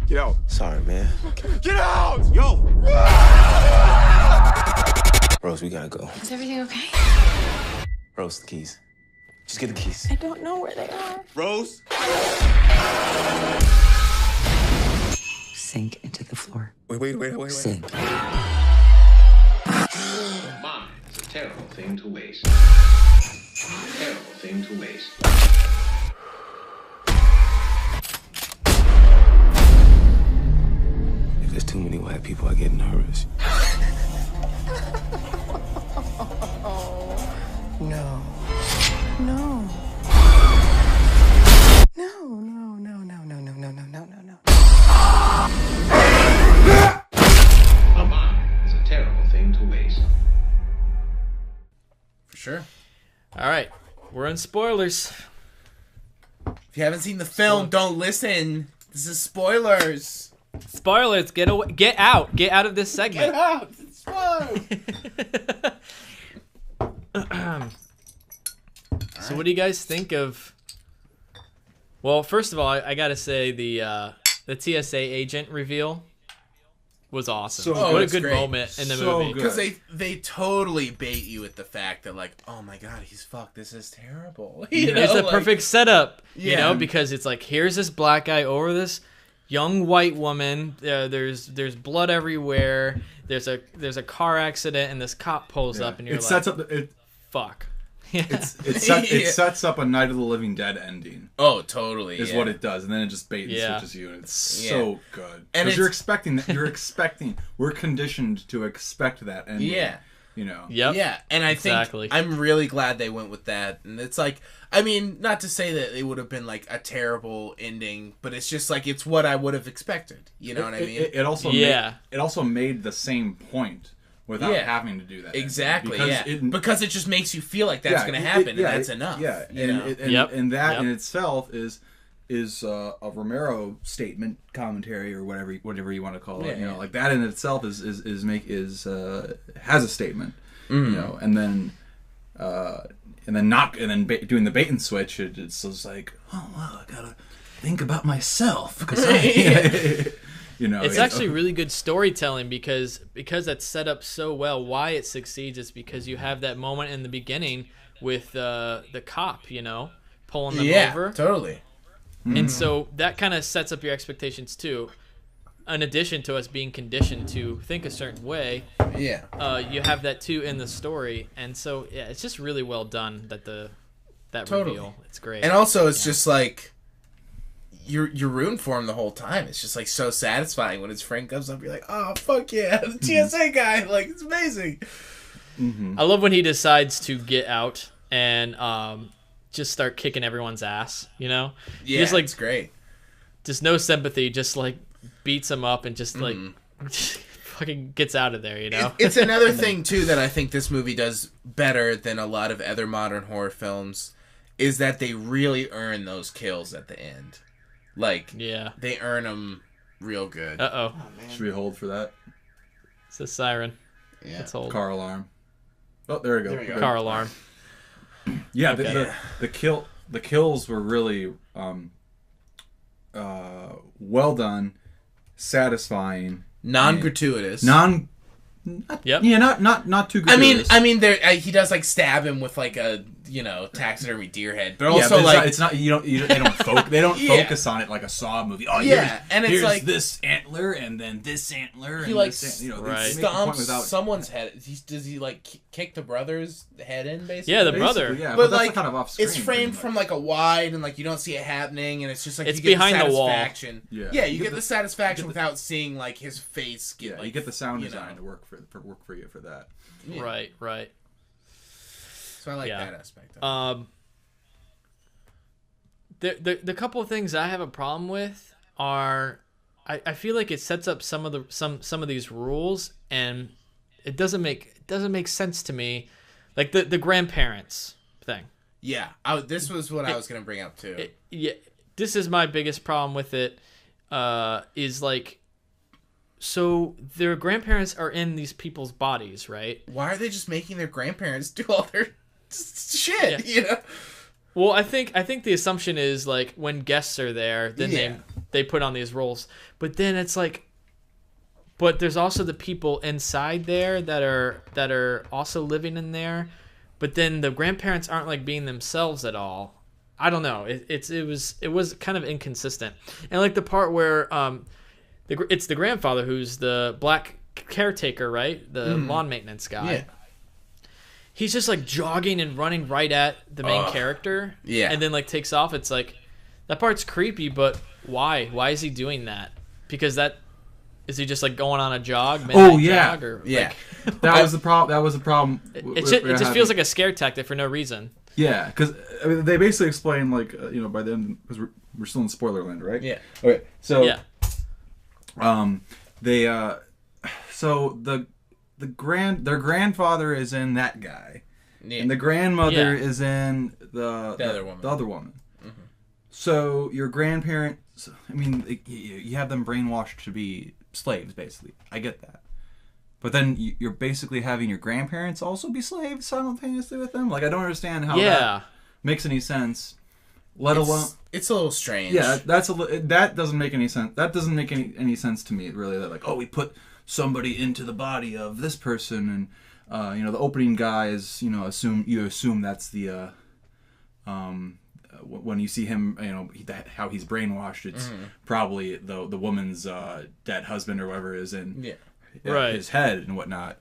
Get out. Sorry, man. Get out! Yo! Rose, we gotta go. Is everything okay? Rose, the keys. Just get the keys. I don't know where they are. Rose? Sink into the floor. Wait. Sink. Mine is a terrible thing to waste. Terrible thing to waste. If there's too many white people, I get nervous. No. Mine is a terrible thing to waste. For sure. All right, we're in spoilers. If you haven't seen the film, don't listen. This is spoilers. Spoilers. Get away. Get out of this segment. Get out. It's spoilers. So what do you guys think of? Well, first of all, I gotta say the TSA agent reveal. was awesome. So what a it's good great. moment in the So movie. good. Because they totally bait you with the fact that, like, oh my god, he's fucked. This is terrible. You know, It's a like- perfect setup, you Yeah. know, because it's like, here's this black guy over this young white woman. There's blood everywhere. There's a car accident, and this cop pulls up, and you're sets up fuck. it sets up a Night of the Living Dead ending. Oh, totally. Is what it does, and then it just bait and switches you, and it's so good. And Because you're expecting that. We're conditioned to expect that ending. Yeah. You know. Yep. Yeah, and I think I'm really glad they went with that. And it's like, I mean, not to say that it would have been like a terrible ending, but it's just like it's what I would have expected. You know what I mean? It also made the same point without having to do that. Exactly. Because because it just makes you feel like that's going to happen, and that's enough. Yeah, and that in itself is a Romero statement, commentary, or whatever you want to call it. You know, like that in itself has a statement. You know, and then doing the bait and switch. It's just like, oh wow, I gotta think about myself because you know, it's actually really good storytelling because that's set up so well. Why it succeeds is because you have that moment in the beginning with the cop, you know, pulling them over. Yeah, totally. And so that kind of sets up your expectations too. In addition to us being conditioned to think a certain way, you have that too in the story, and so it's just really well done. That reveal, it's great. And also, it's just like you're rooting for him the whole time. It's just like so satisfying when his friend comes up. You're like, oh fuck yeah, the TSA guy! Like it's amazing. I love when he decides to get out and just start kicking everyone's ass. You know, just like it's great. Just no sympathy, just like beats him up and just like fucking gets out of there. You know, it's another thing too that I think this movie does better than a lot of other modern horror films is that they really earn those kills at the end. Like, they earn them real good. Uh-oh. Should we hold for that? It's a siren. Yeah. Let's hold. Car alarm. Oh, there we go. Car alarm. Yeah, Okay. the kills were really well done, satisfying, non-gratuitous. Yep. Yeah, not too gratuitous. I mean, there he does like stab him with like a taxidermy deer head, but also but like it's not they don't focus on it like a Saw movie. Oh yeah, and it's here's like this antler and then this antler. He and like this, stomps someone's head. Does he like kick the brother's head in basically? Yeah, the brother. Yeah, but that's like kind of off screen. It's framed from like a wide and like you don't see it happening, and it's just like it's you get behind the wall. satisfaction. Yeah, you get the satisfaction without seeing like his face get. Yeah, you get the sound design to work for you for that. Yeah. Right. So I like that aspect. The couple of things I have a problem with are I feel like it sets up some of these rules and it doesn't make sense to me, like the grandparents thing. Yeah, this was what I was gonna bring up too. This is my biggest problem with it. Is like, so their grandparents are in these people's bodies, right? Why are they just making their grandparents do all their shit? Yeah. You know. Well, I think the assumption is like when guests are there, then they put on these roles. But then it's like, but there's also the people inside there that are also living in there. But then the grandparents aren't like being themselves at all. I don't know. It was kind of inconsistent. And like the part where it's the grandfather who's the black caretaker, right? The lawn maintenance guy. Yeah. He's just like jogging and running right at the main character. Yeah. And then like takes off. It's like that part's creepy, but why? Why is he doing that? Because is he just like going on a jog? Jog, or, yeah. Like, That was the problem. It just feels like a scare tactic for no reason. Yeah, because I mean, they basically explain like by then because we're still in spoiler land, right? Yeah. Okay. So yeah. Their grandfather is in that guy, and the grandmother is in the other woman. Mm-hmm. So your grandparents, I mean, you have them brainwashed to be slaves, basically. I get that, but then you're basically having your grandparents also be slaves simultaneously with them. Like I don't understand how that makes any sense. Let alone it's a little strange. Yeah, that doesn't make any sense. That doesn't make any sense to me, really. That like, oh, we put somebody into the body of this person, and you know, the opening guy is, you know, assume that's the when you see him, you know, how he's brainwashed, it's probably the woman's dead husband or whatever is in his head and whatnot.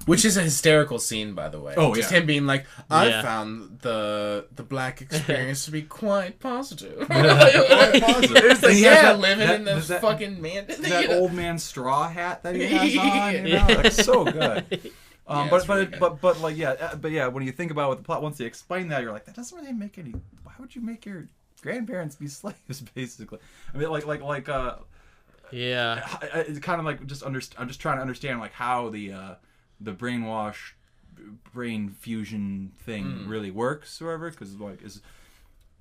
Which is a hysterical scene, by the way. Oh, just him being like, I found the black experience to be quite positive. Quite positive. It's like, living in this fucking that old man straw hat that he has on, you know, like, so good. But when you think about it with the plot, once they explain that, you're like, that doesn't really make any. Why would you make your grandparents be slaves? Basically, I mean, it's kind of like I'm just trying to understand like how the brainwash brain fusion thing really works, or whatever. Because like,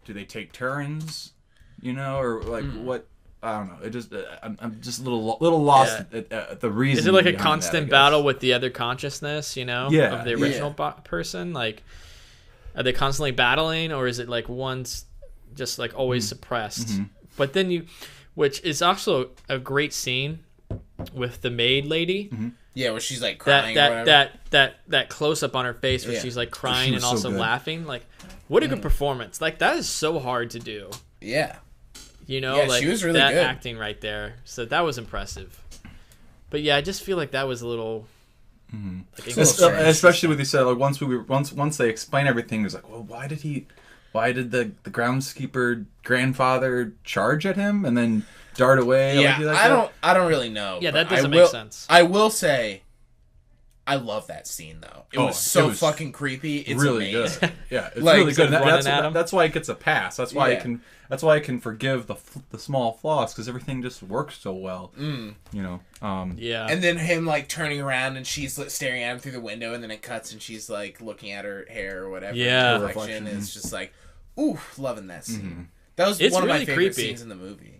do they take turns, you know, or like what? I don't know. It just I'm just a little lost at the reason. Is it like a constant battle with the other consciousness, you know, of the original person? Like, are they constantly battling, or is it like one's just like always suppressed? But then which is also a great scene with the maid lady. Yeah, where she's like crying. That close up on her face where she's like crying and also laughing. Like, what a good performance! Like, that is so hard to do. Yeah. You know, like, she was really that good. acting right there. So that was impressive. But yeah, I just feel like that was a little, especially with you said, like once they explain everything, it's like, well, why did the groundskeeper grandfather charge at him and then dart away? Yeah, I don't really know. Yeah, that doesn't make sense. I will say, I love that scene though. It was so fucking creepy. It's really amazing. Good. Yeah, it's like, really good. That's why it gets a pass. That's why I can forgive the small flaws, because everything just works so well. You know. And then him like turning around and she's staring at him through the window, and then it cuts and she's like looking at her hair or whatever. Yeah. Reflection. It's just like, ooh, loving that scene. That was one of my favorite scenes in the movie.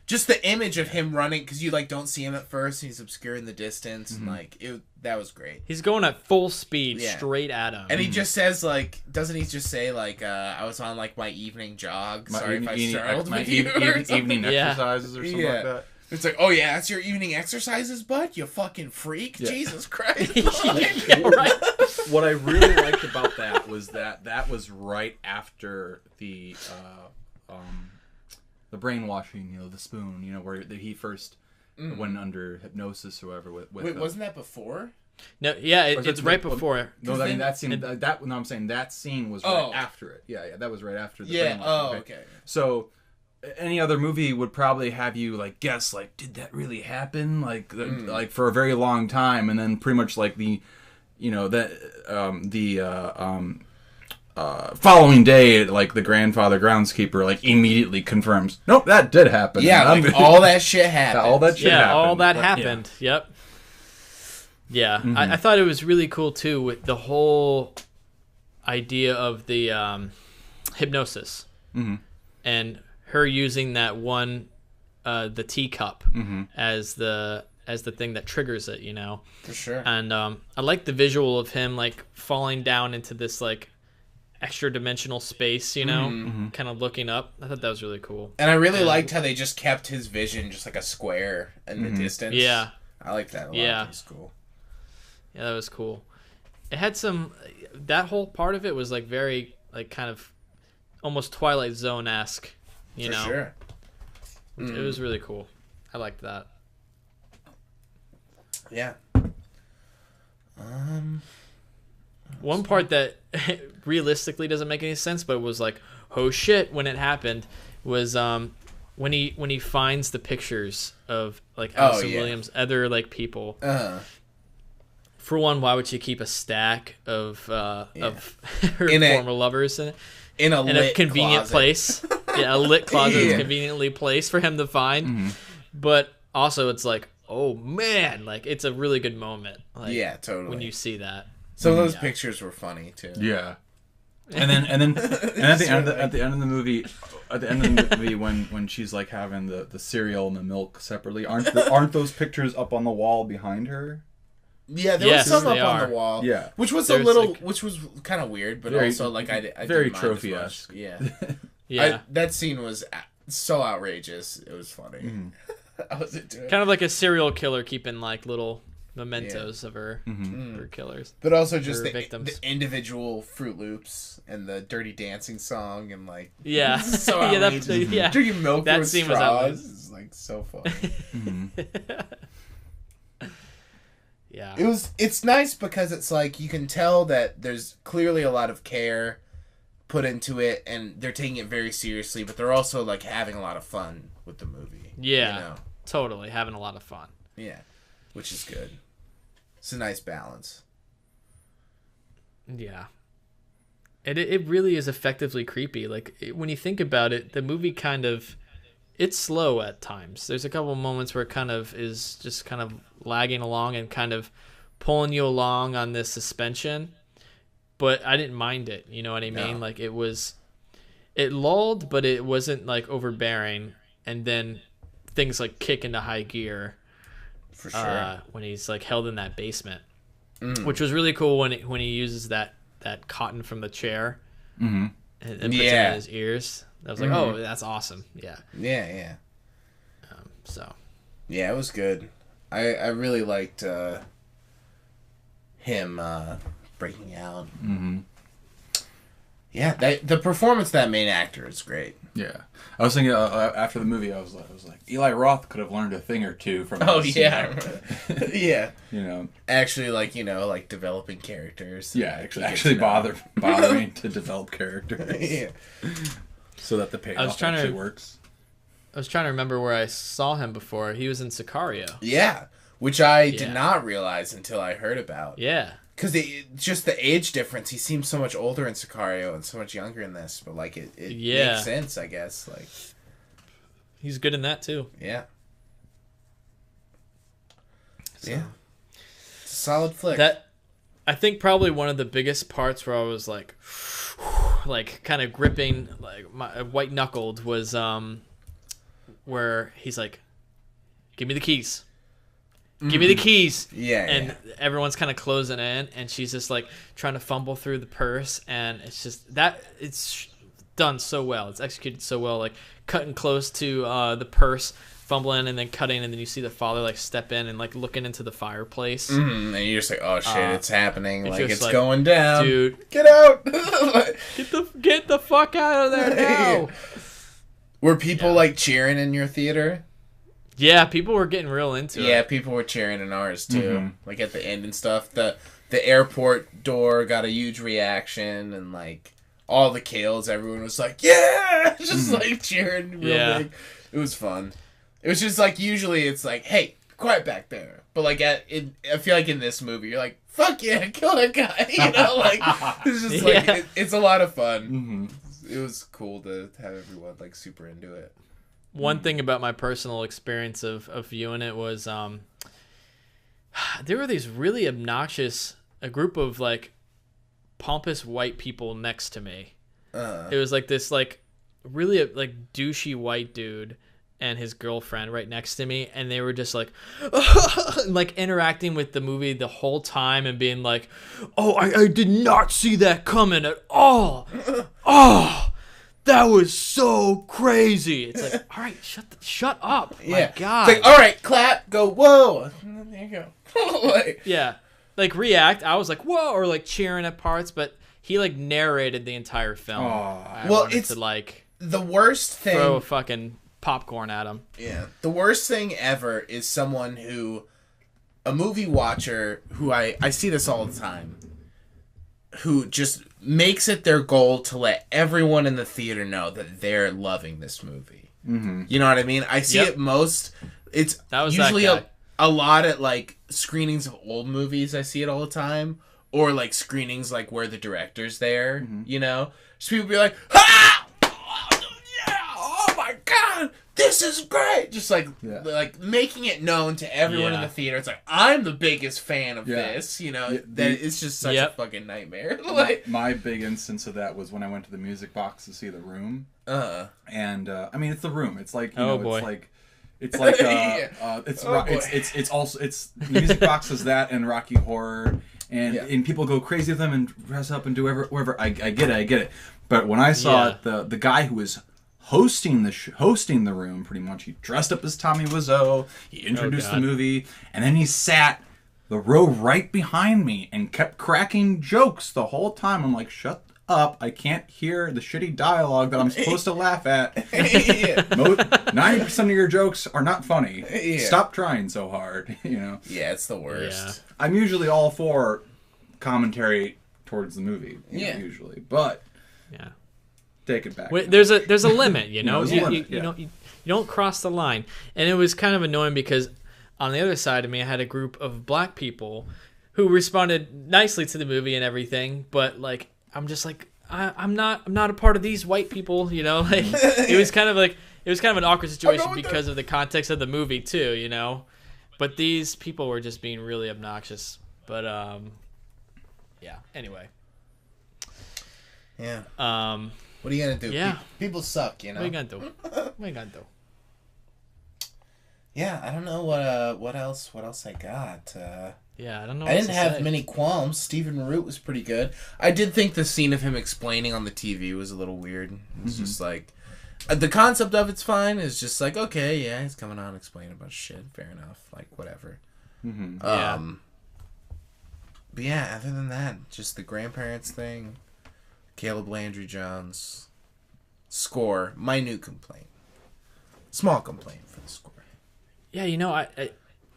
Just the image of him running, because you like don't see him at first, and he's obscured in the distance, and like that was great. He's going at full speed straight at him, and he just says like, doesn't he just say like, I was on like my evening jog. Sorry if I startled with you. Evening exercises or something like that. It's like, oh yeah, that's your evening exercises, bud. You fucking freak. Jesus Christ. Right. What I really liked about that was that was right after the brainwashing, you know, the spoon, you know, where he first went under hypnosis or whatever. Wait, wasn't that before? No, yeah, it's right before. No, I mean that scene. No, I'm saying that scene was right after it. Yeah, that was right after the brainwashing. Oh, okay. So, any other movie would probably have you like guess like, did that really happen? Like, like for a very long time, and then pretty much like following day, like the groundskeeper, like immediately confirms, nope, that did happen. Yeah, like, all that shit happened. All that shit happened. All that happened. Yeah. Yep. Yeah, I thought it was really cool too with the whole idea of the hypnosis and her using that one, the teacup as the thing that triggers it. You know, for sure. And I like the visual of him like falling down into this like extra dimensional space, you know, kind of looking up. I thought that was really cool. And I really liked how they just kept his vision just like a square in the distance. Yeah. I like that a lot. Yeah. That was cool. Yeah, that was cool. It had that whole part of it was like very, like kind of almost Twilight Zone-esque, you know? Sure. It was really cool. I liked that. Yeah. One part that realistically doesn't make any sense, but was like, oh shit, when it happened, was when he finds the pictures of like Allison Williams, other like people. For one, why would she keep a stack of her former lovers in a convenient place? Yeah, a lit closet that's conveniently placed for him to find. But also, it's like, oh man, like it's a really good moment. Like, yeah, totally. When you see that. Some of those pictures were funny too. Yeah, and then at the end of the movie, when she's like having the cereal and the milk separately, aren't those pictures up on the wall behind her? Yeah, there was some up on the wall. Yeah, which was which was kind of weird, but also like I very trophy-esque. Yeah, yeah. That scene was so outrageous. It was funny. I was into it. Kind of like a serial killer keeping like little mementos of her killers. But also just victims. the individual Fruit Loops and the Dirty Dancing song and like yeah, so yeah, outrageous. Drinking milk that through scene straws was is like so funny. Yeah, it's nice because it's like you can tell that there's clearly a lot of care put into it and they're taking it very seriously, but they're also like having a lot of fun with the movie. Yeah, you know? totally having a lot of fun. Yeah, which is good. It's a nice balance. Yeah. It really is effectively creepy. Like, when you think about it, the movie kind of... It's slow at times. There's a couple of moments where it kind of is just kind of lagging along and kind of pulling you along on this suspension. But I didn't mind it. You know what I mean? No. Like, it was... It lulled, but it wasn't, like, overbearing. And then things, like, kick into high gear. For sure. When he's, like, held in that basement. Which was really cool when he uses that cotton from the chair and puts it in his ears. I was like, oh, that's awesome. Yeah. Yeah. So. Yeah, it was good. I really liked him breaking out. Yeah, the performance of that main actor is great. Yeah, I was thinking after the movie, I was like, Eli Roth could have learned a thing or two from. Oh this, yeah, yeah. You know, actually, like like developing characters. Yeah, actually bothering to develop characters. Yeah. So that the payoff actually works. I was trying to remember where I saw him before. He was in Sicario. Yeah, which I did not realize until I heard about. Yeah. Because just the age difference, he seems so much older in Sicario and so much younger in this, but like it makes sense, I guess. Like, he's good in that too. Yeah. So. Yeah. It's a solid flick. That, I think probably one of the biggest parts where I was like kind of gripping, like my white knuckled was where he's like, "Give me the keys." Give me the keys. Yeah. And everyone's kind of closing in, and she's just like trying to fumble through the purse, and it's just that it's done so well. It's executed so well, like cutting close to the purse, fumbling, and then cutting, and then you see the father like step in and like looking into the fireplace. And you're just like, oh shit, it's happening. It's like, going down. Dude, get out. get the fuck out of there now. Were people like cheering in your theater? Yeah, people were getting real into it. Yeah, people were cheering in ours too. Like at the end and stuff. The airport door got a huge reaction, and like all the kills, everyone was like, yeah, just like cheering real big. It was fun. It was just like, usually it's like, hey, quiet back there. But like I feel like in this movie, you're like, fuck yeah, kill that guy. You know, like it's just like it's a lot of fun. It was cool to have everyone like super into it. One thing about my personal experience of viewing it was there were these really obnoxious, a group of like pompous white people next to me. It was like this like really like douchey white dude and his girlfriend right next to me, and they were just like like interacting with the movie the whole time and being like, oh, I did not see that coming at all. Oh, that was so crazy. It's like, all right, shut up. My God. It's like, all right, clap, go, whoa. There you go. Like, yeah. Like, react. I was like, whoa, or like cheering at parts, but he like narrated the entire film. Well, it's to like the worst thing. Throw a fucking popcorn at him. Yeah. The worst thing ever is someone a movie watcher who I see this all the time, who just makes it their goal to let everyone in the theater know that they're loving this movie. You know what I mean? I see it most. It's usually a lot at like screenings of old movies. I see it all the time, or like screenings like where the director's there. You know, just people be like, "Ah, yeah, oh my god, this is great!" Just like making it known to everyone in the theater. It's like, I'm the biggest fan of this. You know, that it's just such a fucking nightmare. Like my big instance of that was when I went to the Music Box to see The Room. And I mean, it's The Room. It's like it's like it's also Music Box is that and Rocky Horror, and people go crazy with them and dress up and do whatever. I get it. But when I saw it, the guy who was hosting the room pretty much. He dressed up as Tommy Wiseau. He introduced the movie, and then he sat the row right behind me and kept cracking jokes the whole time. I'm like, shut up. I can't hear the shitty dialogue that I'm supposed to laugh at. 90% of your jokes are not funny. Yeah. Stop trying so hard. Yeah, it's the worst. Yeah. I'm usually all for commentary towards the movie. Usually. But take it back. Wait, there's a limit, you don't cross the line. And it was kind of annoying because on the other side of me, I had a group of black people who responded nicely to the movie and everything, but like I'm just like I'm not a part of these white people, Like it was kind of an awkward situation because of the context of the movie too, But these people were just being really obnoxious. But anyway. Yeah. What are you gonna do? Yeah. People suck, What are you gonna do? Yeah, I don't know what else I got. I don't know. I didn't have many qualms. Stephen Root was pretty good. I did think the scene of him explaining on the TV was a little weird. It's just like the concept of it's fine. It's just like, okay, yeah, he's coming on explaining a bunch of shit. Fair enough. Like whatever. But yeah, other than that, just the grandparents thing. Caleb Landry Jones. Score. Minute complaint. Small complaint for the score. Yeah,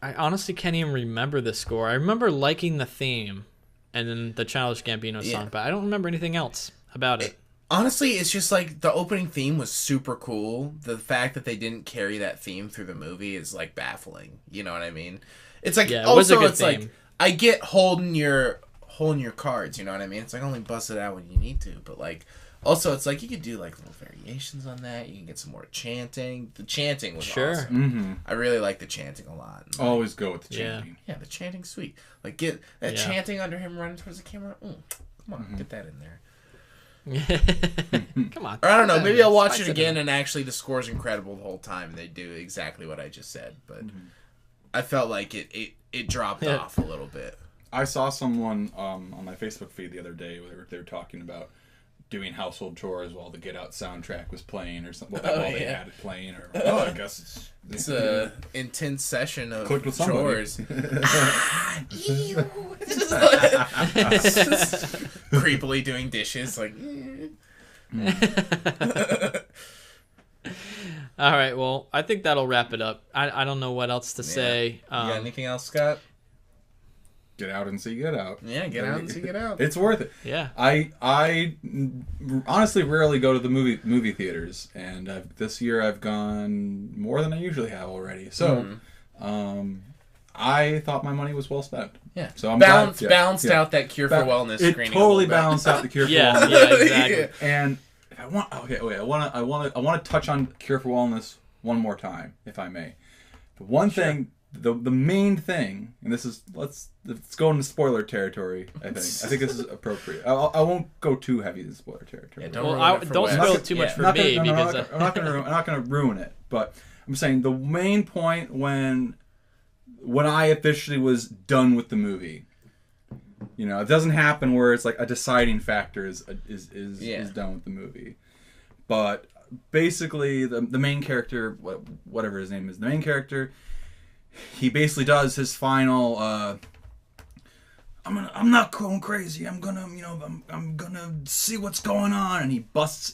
I honestly can't even remember the score. I remember liking the theme and then the Childish Gambino song, but I don't remember anything else about it. Honestly, it's just like the opening theme was super cool. The fact that they didn't carry that theme through the movie is like baffling. You know what I mean? It's like it was a good theme. Like I get holding your cards. You know what I mean? It's like only bust it out when you need to, but like. Also, it's like you could do like little variations on that. You can get some more chanting. The chanting was awesome. I really like the chanting a lot. Like, always go with the chanting. Yeah, the chanting's sweet. Like get that chanting under him running towards the camera. Come on, get that in there. Come on. Or I don't know. Maybe I'll watch it again and actually the score's incredible the whole time. They do exactly what I just said, but I felt like it dropped off a little bit. I saw someone on my Facebook feed the other day where they were talking about doing household chores while the Get Out soundtrack was playing or something. While they had it playing, or I guess it's a intense session of chores. Creepily doing dishes, like. All right, well, I think that'll wrap it up. I don't know what else to say. You got anything else, Scott? Get out and see Get Out. Yeah, get out and see Get Out. It's worth it. Yeah. I honestly rarely go to the movie theaters, and this year I've gone more than I usually have already. So, I thought my money was well spent. Yeah. So I'm balanced out that Cure for Wellness screening. It totally balanced out the Cure for Wellness. Yeah, exactly. And if I want, I want to touch on Cure for Wellness one more time, if I may. The one thing. The main thing, and this is let's go into spoiler territory. I think this is appropriate. I won't go too heavy into spoiler territory. Yeah, don't spoil too much for me because I'm not gonna ruin it. But I'm saying the main point when I officially was done with the movie. It doesn't happen where it's like a deciding factor is done with the movie, but basically the main character, whatever his name is, the main character. He basically does his final. I'm not going crazy. I'm gonna see what's going on, and he busts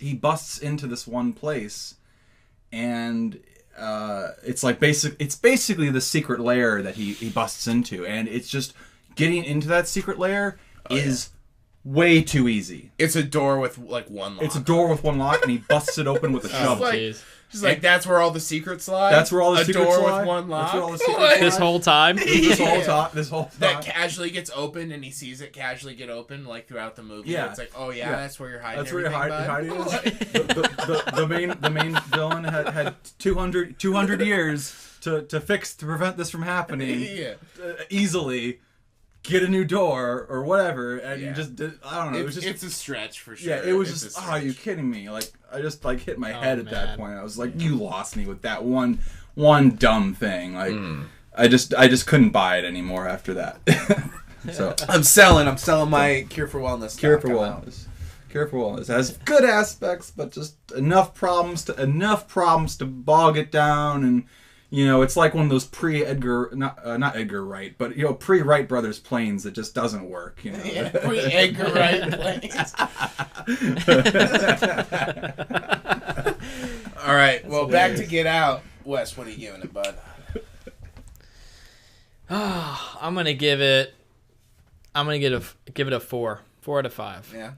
into this one place, and it's basically the secret lair that he busts into, and it's just getting into that secret lair is way too easy. It's a door with like one lock. It's a door with one lock, and he busts it open with a shovel. Just like that's where all the secrets lie. That's where all the secrets lie. A door with one lock. That's where all the secrets lie. This whole time. This whole time. That casually gets opened, and he sees it casually get open, like throughout the movie. Yeah. It's like, oh yeah, that's where you're hiding. That's where you're hiding. The main villain had 200 years to prevent this from happening. Yeah. Easily. Get a new door or whatever, and you just did. I don't know. It's a stretch for sure. Yeah, it was just. Oh, are you kidding me? Like I just hit my head at that point. I was like, you lost me with that one dumb thing. Like I just couldn't buy it anymore after that. So I'm selling my Cure for Wellness. Cure for Wellness. Cure for Wellness has good aspects, but just enough problems to bog it down. And it's like one of those pre-Edgar, not Edgar Wright, but pre-Wright brothers planes that just doesn't work. Yeah, pre-Edgar Wright planes. All right, well, back to Get Out. Wes, what are you giving it, bud? I'm gonna give it a 4 out of 5. Yeah.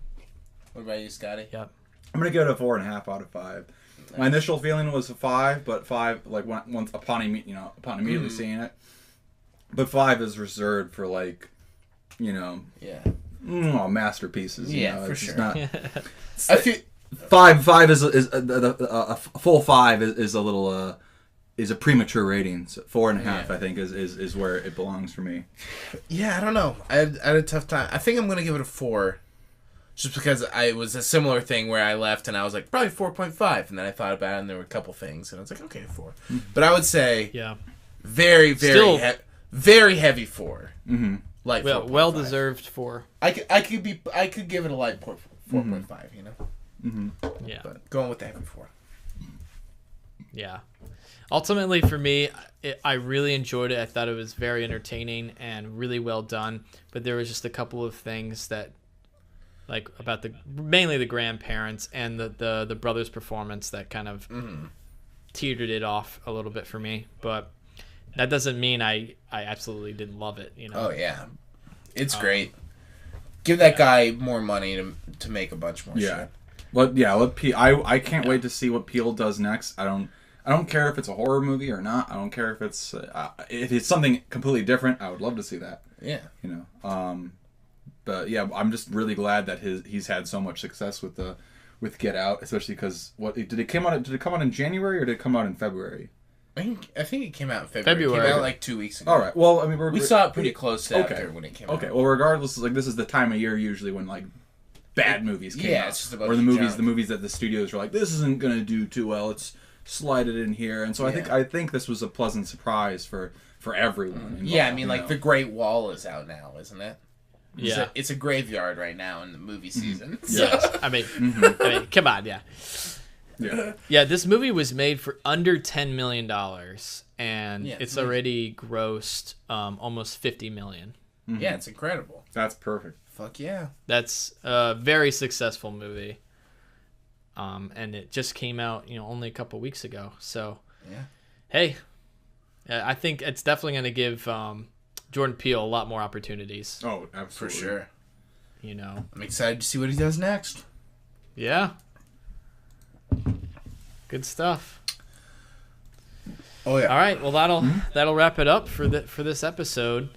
What about you, Scotty? Yep. I'm gonna give it a 4.5 out of 5. Nice. My initial feeling was a 5, but 5 once upon immediately seeing it. But 5 is reserved for masterpieces. Yeah, for sure. Not, I feel 5 is a full 5 is a little is a premature rating. So 4.5 I think is where it belongs for me. Yeah, I don't know. I had a tough time. I think I'm gonna give it a 4. Just because it was a similar thing where I left and I was like, probably 4.5. And then I thought about it and there were a couple things. And I was like, okay, 4. But I would say very, very, very heavy 4. Mm-hmm. Light well-deserved 4. I could give it a light 4.5, Mm-hmm. Yeah. But going with the heavy 4. Yeah. Ultimately, for me, I really enjoyed it. I thought it was very entertaining and really well done. But there was just a couple of things that, about mainly the grandparents and the brother's performance that kind of teetered it off a little bit for me. But that doesn't mean I absolutely didn't love it. Oh yeah, it's great. Give that guy more money to make a bunch more shit. I can't wait to see what Peele does next. I don't care if it's a horror movie or not. I don't care if it's something completely different. I would love to see that. Yeah. But yeah, I'm just really glad that he's had so much success with Get Out, especially because did it come out in January or did it come out in February? I think it came out in February. It came out like 2 weeks ago. All right. Well, I mean, we saw it pretty close to after when it came out. Okay. Well, regardless, this is the time of year usually when bad movies came out. It's just about or the movies that the studios were like, this isn't gonna do too well. Let's slide it in here. And so I think this was a pleasant surprise for everyone. Involved, yeah, I mean, The Great Wall is out now, isn't it? Yeah, it's a graveyard right now in the movie season. Mm-hmm. Yes, I mean, come on, yeah. This movie was made for under $10 million, and it's already grossed almost $50 million. Mm-hmm. Yeah, it's incredible. That's perfect. Fuck yeah. That's a very successful movie, and it just came out, only a couple weeks ago. So, hey, I think it's definitely going to give Jordan Peele a lot more opportunities. Oh, absolutely. For sure. I'm excited to see what he does next. Yeah. Good stuff. Oh yeah. All right. Well, that'll wrap it up for this episode.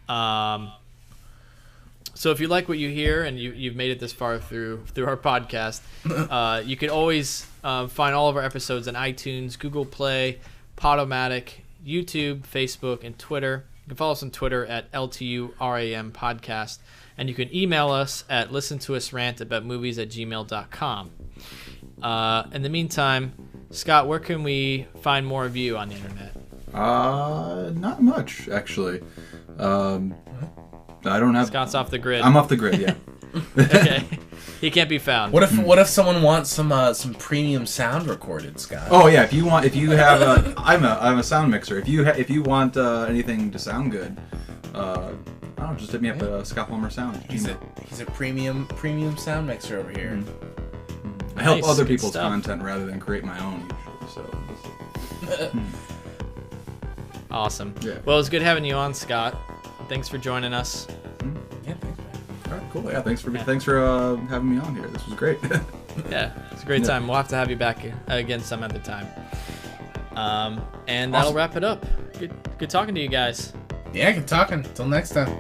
So if you like what you hear and you've made it this far through our podcast, you can always find all of our episodes on iTunes, Google Play, Podomatic, YouTube, Facebook, and Twitter. You can follow us on Twitter at LTURAM Podcast. And you can email us at listentousrant@movies@gmail.com. In the meantime, Scott, where can we find more of you on the internet? Not much, actually. I don't have... Scott's off the grid. I'm off the grid, yeah. Okay. He can't be found. What if someone wants some premium sound recorded, Scott? Oh yeah, if you have I'm a sound mixer. If you want anything to sound good, just hit me up at Scott Plummer Sound. He's a premium sound mixer over here. I help other people's content rather than create my own usually. So. Awesome. Yeah. Well, it was good having you on, Scott. Thanks for joining us. Yeah, thanks, man. All right, cool. Yeah, thanks for having me on here. This was great. Yeah, it's a great time. We'll have to have you back again some other time. And that'll wrap it up. Good talking to you guys. Yeah, good talking. Till next time.